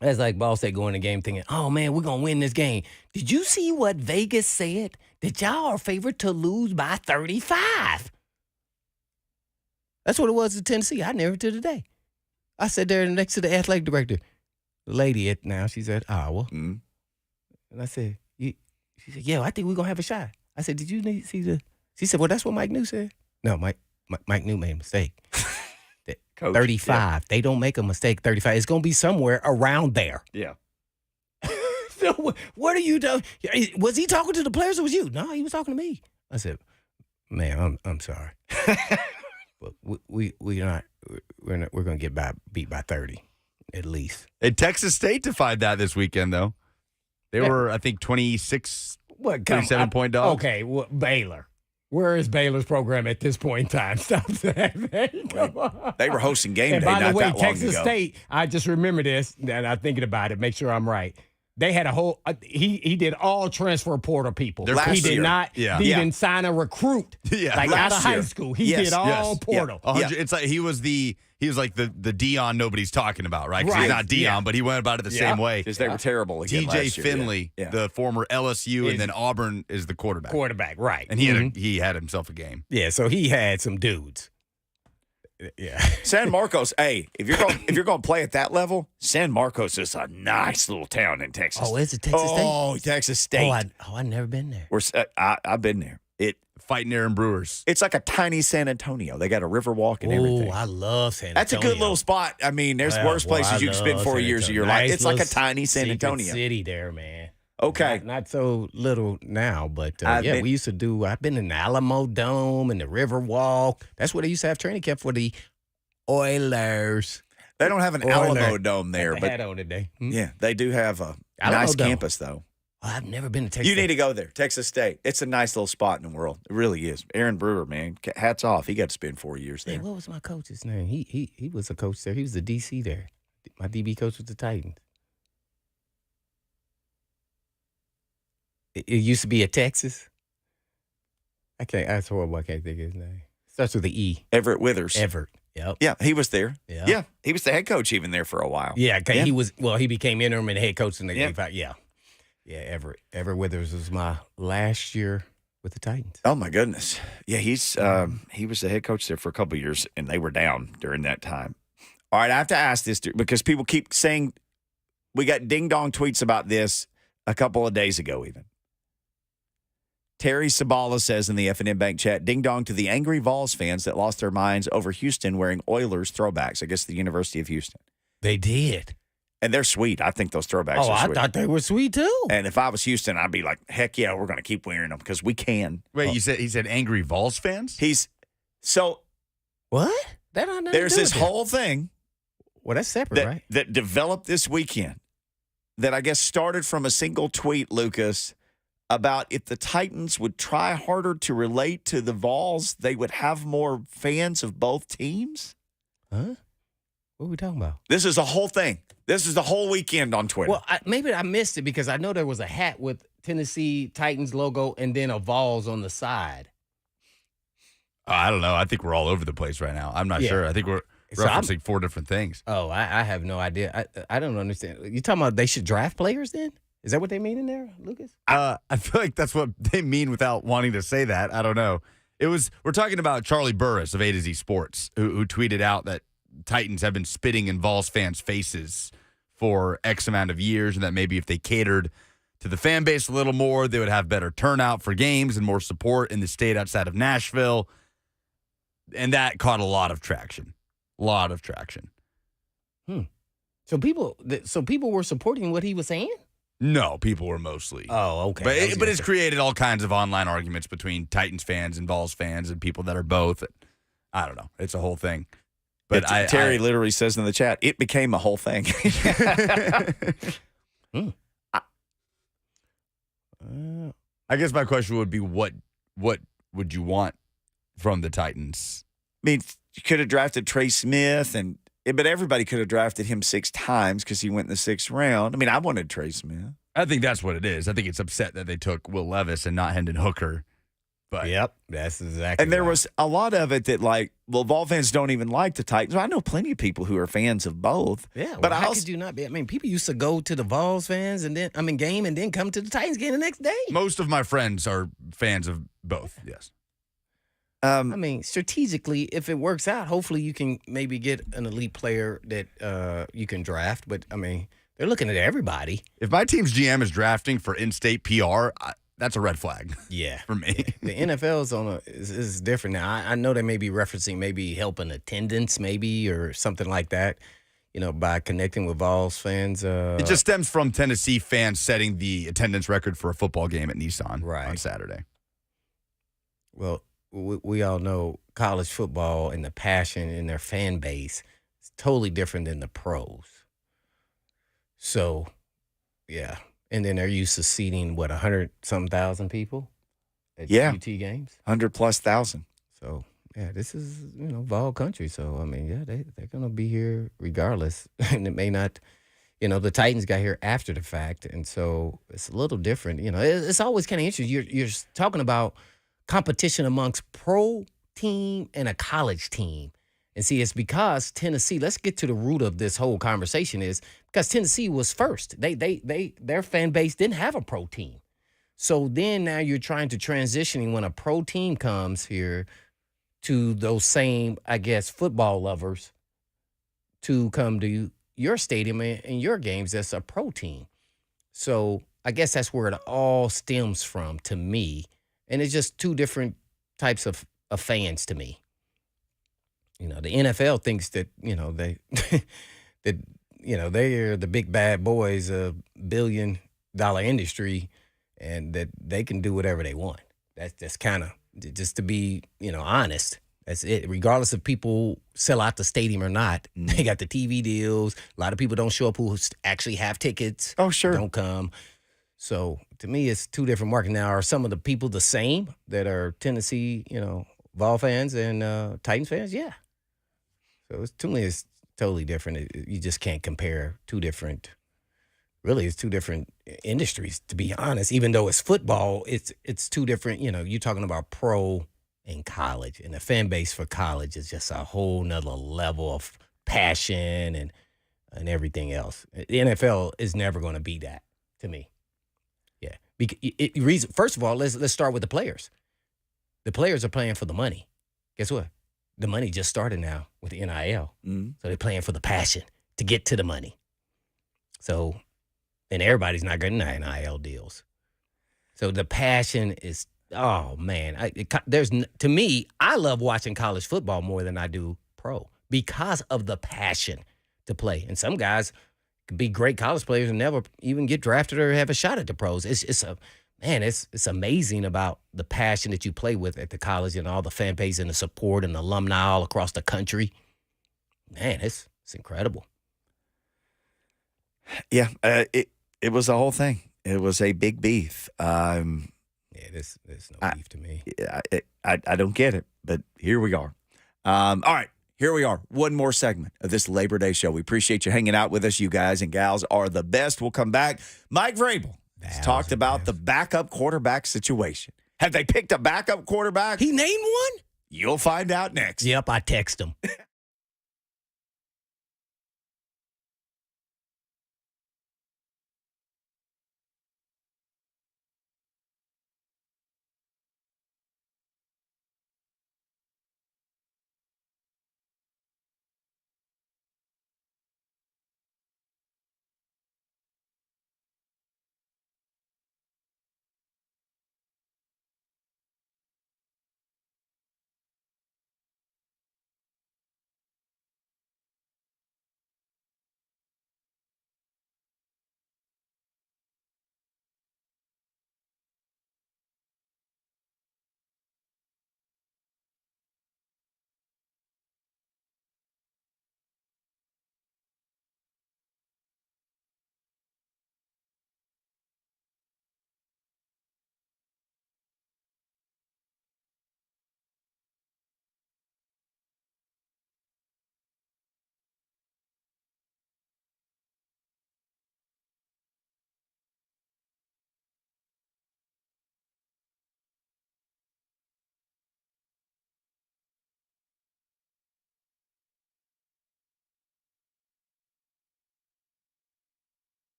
That's like Ball said going in the game thinking, oh, man, we're going to win this game. Did you see what Vegas said? That y'all are favored to lose by 35. That's what it was in Tennessee. I never to today. I sat there next to the athletic director. The lady now, she's at Iowa. Mm-hmm. And I said, she said, yeah, I think we're going to have a shot. I said, did you see the? She said, well, that's what Mike New said. No, Mike New made a mistake. Coach, 35. Yeah. They don't make a mistake. 35. It's going to be somewhere around there. Yeah. So what are you doing? Was he talking to the players or was you? No, he was talking to me. I said, man, I'm sorry. But we're going to get beat by 30 at least. And Texas State defied that this weekend, though. They were, I think, 27-point dogs. Okay, well, Baylor. Where is Baylor's program at this point in time? Stop that, man. Come on. They were hosting game day not that long ago. By the way, Texas ago. State, I just remember this, and I'm thinking about it, make sure I'm right. They had a whole he did all transfer portal people. He did not even sign a recruit out of high school. He did all portal. Yeah. It's like he was like the Dion nobody's talking about, right? Because he's not Dion, but he went about it the same way. Because they were terrible again TJ Finley, the former LSU, and then Auburn is the quarterback. Right. And he had himself a game. Yeah, so he had some dudes. Yeah. San Marcos, hey, if you're going to play at that level, San Marcos is a nice little town in Texas. Oh, is it Texas State? Oh, Texas State. I've never been there. I've been there. Fighting Aaron Brewers. It's like a tiny San Antonio. They got a river walk and everything. Oh, I love San Antonio. That's a good little spot. I mean, there's worse places you can spend 4 years of your life. It's like a tiny San Antonio. City there, man. Okay. Not so little now, but we used to do. I've been in the Alamo Dome and the River Walk. That's where they used to have training camp for the Oilers. They don't have an Alamo Dome there, but they had on today. Yeah, they do have a nice campus though. Well, I've never been to Texas. You need to go there, Texas State. It's a nice little spot in the world. It really is. Aaron Brewer, man, hats off. He got to spend 4 years there. Hey, what was my coach's name? He was a coach there. He was the DC there. My DB coach was the Titans. It used to be at Texas. That's horrible. I can't think of his name. Starts with the E. Everett Withers. Yep. Yeah, he was there. Yep. Yeah, he was the head coach even there for a while. Yeah, he was. Well, he became interim and head coach in the Yeah, Everett Withers was my last year with the Titans. Oh my goodness. Yeah, he was the head coach there for a couple of years, and they were down during that time. All right, I have to ask this because people keep saying we got ding dong tweets about this a couple of days ago even. Terry Sabala says in the F&M Bank chat, ding dong to the angry Vols fans that lost their minds over Houston wearing Oilers throwbacks. I guess the University of Houston. They did. And they're sweet. I think those throwbacks are sweet. I thought they were sweet too. And if I was Houston, I'd be like, heck yeah, we're going to keep wearing them because we can. Wait, he said angry Vols fans? What? There's this whole thing. Well, that's separate, right? That developed this weekend that I guess started from a single tweet, Lucas, about if the Titans would try harder to relate to the Vols, they would have more fans of both teams. Huh? What are we talking about? This is a whole thing. This is the whole weekend on Twitter. Well, maybe I missed it because I know there was a hat with Tennessee Titans logo and then a Vols on the side. I don't know. I think we're all over the place right now. I'm not sure. I think we're referencing four different things. Oh, I have no idea. I don't understand. You talking about they should draft players then? Is that what they mean in there, Lucas? I feel like that's what they mean without wanting to say that. I don't know. We're talking about Charlie Burris of A to Z Sports, who tweeted out that Titans have been spitting in Vols fans' faces for X amount of years, and that maybe if they catered to the fan base a little more, they would have better turnout for games and more support in the state outside of Nashville. And that caught a lot of traction. So people were supporting what he was saying? No, people were mostly. Oh, okay. But it's created all kinds of online arguments between Titans fans and Vols fans and people that are both. I don't know. It's a whole thing. But Terry literally says in the chat, it became a whole thing. I guess my question would be, what would you want from the Titans? I mean, you could have drafted Trey Smith, but everybody could have drafted him 6 times because he went in the 6th round. I mean, I wanted Trey Smith. I think that's what it is. I think it's upset that they took Will Levis and not Hendon Hooker. But Yep, that's exactly. And there right. was a lot of it that, like, well, Vol fans don't even like the Titans. I know plenty of people who are fans of both. Yeah, but how could you not be? I mean, people used to go to the Vols game and then come to the Titans game the next day. most of my friends are fans of both. Yes. I mean, strategically, if it works out, hopefully you can maybe get an elite player that you can draft. But I mean, they're looking at everybody. If my team's GM is drafting for in-state PR, that's a red flag. Yeah, for me. The NFL is different now. I know they may be referencing maybe helping attendance, maybe or something like that. By connecting with Vols fans. It just stems from Tennessee fans setting the attendance record for a football game at Nissan on Saturday. Well, we all know college football and the passion in their fan base is totally different than the pros. So, yeah. And then they're used to seating, 100-some thousand people at UT games? 100,000+. So, yeah, this is, Vol country. So, I mean, yeah, they're going to be here regardless. And it may not, the Titans got here after the fact. And so it's a little different. It's always kind of interesting. You're talking about competition amongst pro team and a college team. And see, it's because Tennessee, let's get to the root of this whole conversation, is because Tennessee was first. Their fan base didn't have a pro team. So then now you're trying to transitioning when a pro team comes here to those same, I guess, football lovers to come to your stadium and your games as a pro team. So I guess that's where it all stems from to me. And it's just two different types of fans to me. The NFL thinks that, they they're the big bad boys, a $1 billion industry, and that they can do whatever they want. That's kind of, just to be, honest. That's it. Regardless if people sell out the stadium or not, they got the TV deals. A lot of people don't show up who actually have tickets. Oh, sure. Don't come. So to me, it's two different markets. Now, are some of the people the same that are Tennessee, Vol fans and Titans fans? Yeah. So to me, it's totally different. You just can't compare two different. Really, it's two different industries, to be honest. Even though it's football, it's two different. You're talking about pro and college, and the fan base for college is just a whole nother level of passion and everything else. The NFL is never going to be that to me. Yeah. First of all, let's start with the players. The players are playing for the money. Guess what? The money just started now with the NIL. So they're playing for the passion to get to the money. So, and everybody's not getting NIL deals. So the passion is, oh man, to me, I love watching college football more than I do pro because of the passion to play. And some guys could be great college players and never even get drafted or have a shot at the pros. It's amazing about the passion that you play with at the college and all the fan base and the support and the alumni all across the country. Man, it's incredible. Yeah, it was the whole thing. It was a big beef. There's no beef to me. I don't get it, but here we are. All right, here we are. One more segment of this Labor Day show. We appreciate you hanging out with us. You guys and gals are the best. We'll come back. Mike Vrabel has talked about the backup quarterback situation. Have they picked a backup quarterback? He named one? You'll find out next. Yep, I text him.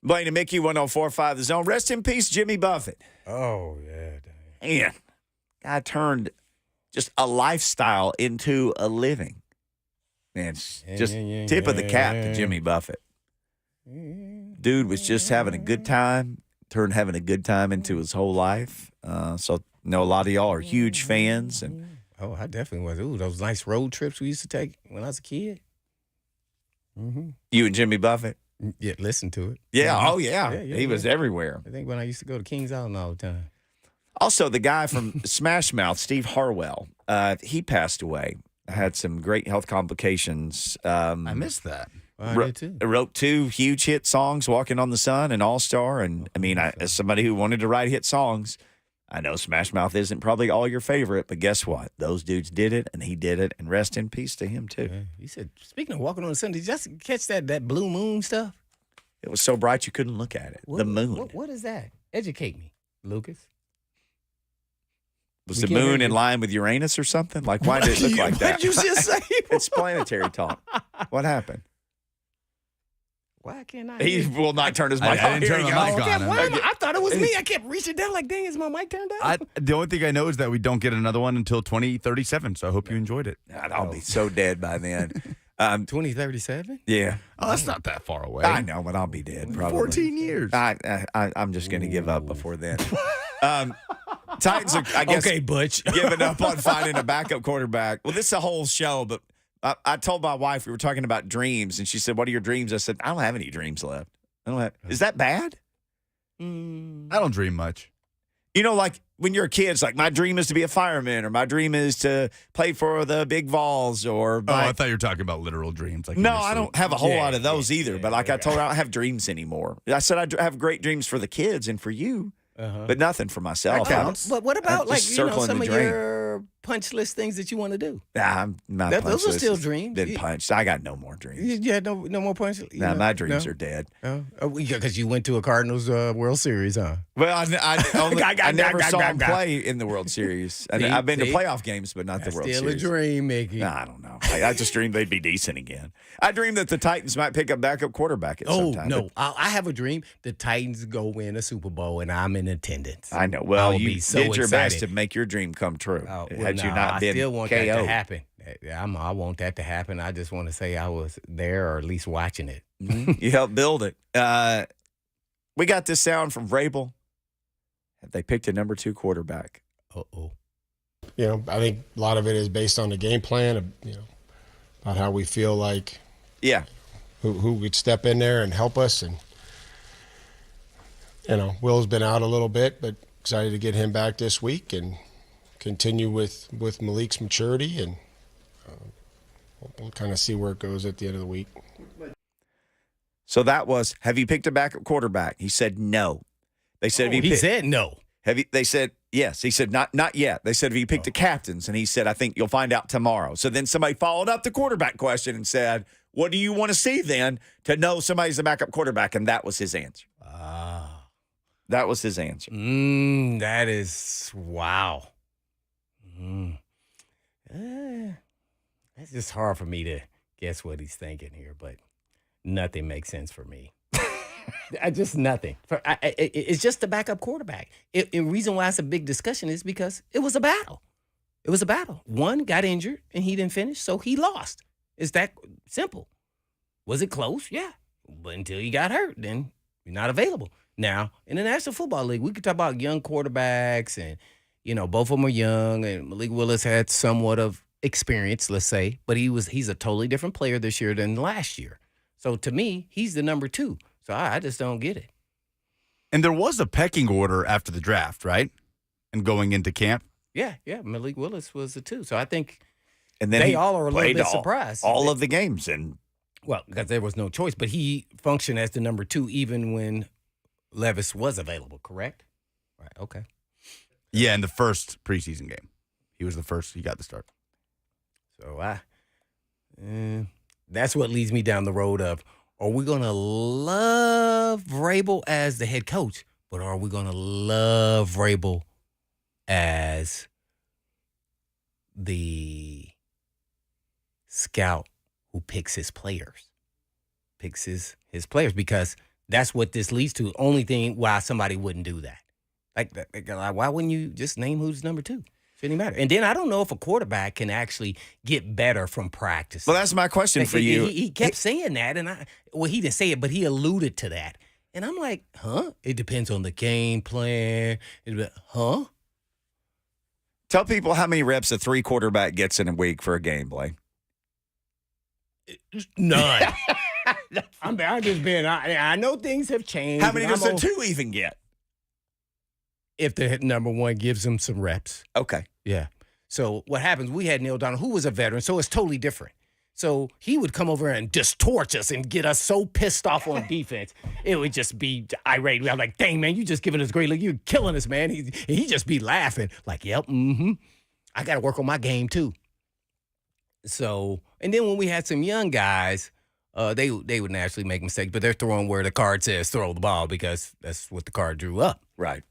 Blaine and Mickey, 104.5 The Zone. Rest in peace, Jimmy Buffett. Oh, yeah. Man, guy turned just a lifestyle into a living. Man, it's just tip of the cap to Jimmy Buffett. Dude was just having a good time, turned having a good time into his whole life. So, a lot of y'all are huge fans. And oh, I definitely was. Ooh, those nice road trips we used to take when I was a kid. Mm-hmm. You and Jimmy Buffett? Yeah, listen to it. Yeah, Mm-hmm. oh, yeah. He was everywhere. I think when I used to go to Kings Island all the time. Also, the guy from Smash Mouth, Steve Harwell, he passed away. Had some great health complications. I missed that. I did too. Wrote 2 huge hit songs, Walking on the Sun and All Star. And, as somebody who wanted to write hit songs, I know Smash Mouth isn't probably all your favorite, but guess what? Those dudes did it, and he did it, and rest in peace to him, too. Yeah. He said, speaking of Walking on the Sun, did you just catch that blue moon stuff? It was so bright you couldn't look at it. The moon. What is that? Educate me, Lucas. Was the moon in line with Uranus or something? Like, why did it look like that? What did you just say? It's planetary talk. What happened? Why can't I? He will not turn his mic on. I didn't turn my mic on. I thought it was me. I kept reaching down like, dang, is my mic turned down? The only thing I know is that we don't get another one until 2037, so I hope you enjoyed it. God, I'll be so dead by then. 2037? Yeah. Oh, that's not that far away. I know, but I'll be dead probably. 14 years. I'm just going to give up before then. Titans are, I guess, okay, Butch. giving up on finding a backup quarterback. Well, this is a whole show, but I told my wife, we were talking about dreams, and she said, what are your dreams? I said, I don't have any dreams left. Is that bad? I don't dream much. Like when you're a kid, it's like, my dream is to be a fireman, or my dream is to play for the big Vols, or I thought you were talking about literal dreams. Like no, I don't have a whole lot of those either. But like I told her, I don't have dreams anymore. I said I have great dreams for the kids and for you, but nothing for myself. But what about some of your your punch list things that you want to do? I'm not. Those are still dreams. Been punched. I got no more dreams. Yeah, no more punch. My dreams are dead. Because you went to a Cardinals World Series, huh? Well, I never saw him play in the World Series. I've been to playoff games, but not the World Series. Still a dream, Mickey. I don't know. I just dreamed they'd be decent again. I dreamed that the Titans might pick a backup quarterback at some time. No. I have a dream. The Titans go win a Super Bowl, and I'm in attendance. I know. Well, you did your excited. best to make your dream come true. Had you not been I still want KO'd. that to happen. I want that to happen. I just want to say I was there or at least watching it. You helped build it. We got this sound from Vrabel. They picked a number 2 quarterback. Uh-oh. I think a lot of it is based on the game plan, about how we feel like who would step in there and help us. And, Will's been out a little bit, but excited to get him back this week and continue with Malik's maturity, and we'll kind of see where it goes at the end of the week. So that was, have you picked a backup quarterback? He said no. They said, he said no. They said yes. He said not yet. They said, have you picked the captains? And he said, I think you'll find out tomorrow. So then somebody followed up the quarterback question and said, what do you want to see then to know somebody's the backup quarterback? And that was his answer. That was his answer. That is, wow. It's just hard for me to guess what he's thinking here, but nothing makes sense for me. Just nothing. It's just the backup quarterback. The reason why it's a big discussion is because it was a battle. It was a battle. One got injured, and he didn't finish, so he lost. It's that simple. Was it close? Yeah. But until he got hurt, then you're not available. Now, in the National Football League, we could talk about young quarterbacks, and, both of them are young, and Malik Willis had somewhat of experience, let's say, but he's a totally different player this year than last year. So to me, he's the number 2. So I just don't get it. And there was a pecking order after the draft, right? And going into camp. Yeah. Malik Willis was the 2. So I think and then they all are a little bit surprised. All of the games. Well, because there was no choice, but he functioned as the number 2 even when Levis was available, correct? Right, okay. Yeah, in the first preseason game. He was the first. He got the start. So that's what leads me down the road of, are we going to love Vrabel as the head coach, but are we going to love Vrabel as the scout who picks his players? Because That's what this leads to. Only thing why somebody wouldn't do that. Like, why wouldn't you just name who's number 2? Shouldn't matter. And then I don't know if a quarterback can actually get better from practice. Well, that's my question for you. He kept saying that, and he didn't say it, but he alluded to that. And I'm like, huh? It depends on the game plan. Huh? Tell people how many reps a 3 quarterback gets in a week for a game, Blaine. None. I'm just being. I know things have changed. How many does a 2 even get? If the number 1 gives him some reps. Okay. Yeah. So what happens, we had Neil Donald, who was a veteran, so it's totally different. So he would come over and just torch us and get us so pissed off on defense. It would just be irate. I'm like, dang, man, you just giving us great look. You're killing us, man. He'd just be laughing. Like, yep, I got to work on my game, too. So, and then when we had some young guys, they would naturally make mistakes, but they're throwing where the card says throw the ball because that's what the card drew up. Right.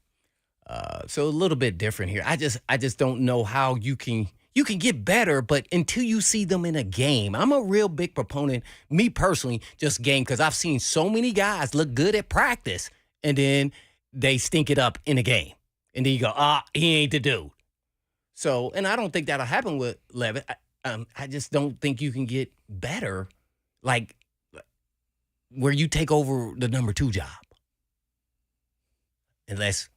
So a little bit different here. I just don't know how you can get better, but until you see them in a game. I'm a real big proponent, me personally, just game, because I've seen so many guys look good at practice, and then they stink it up in a game. And then you go, he ain't the dude. So, and I don't think that'll happen with Levitt. I just don't think you can get better, like where you take over the number 2 job. Unless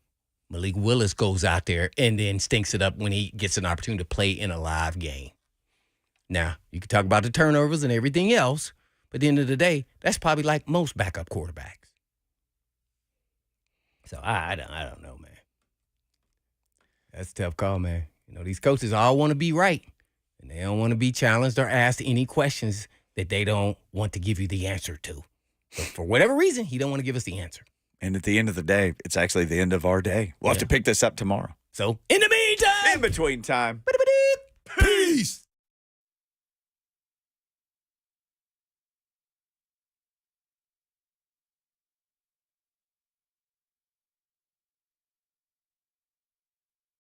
Malik Willis goes out there and then stinks it up when he gets an opportunity to play in a live game. Now, you can talk about the turnovers and everything else, but at the end of the day, that's probably like most backup quarterbacks. So I don't know, man. That's a tough call, man. You know, these coaches all want to be right, and they don't want to be challenged or asked any questions that they don't want to give you the answer to. So for whatever reason, he don't want to give us the answer. And at the end of the day, it's actually the end of our day. We'll have to pick this up tomorrow. So, in the meantime, in between time.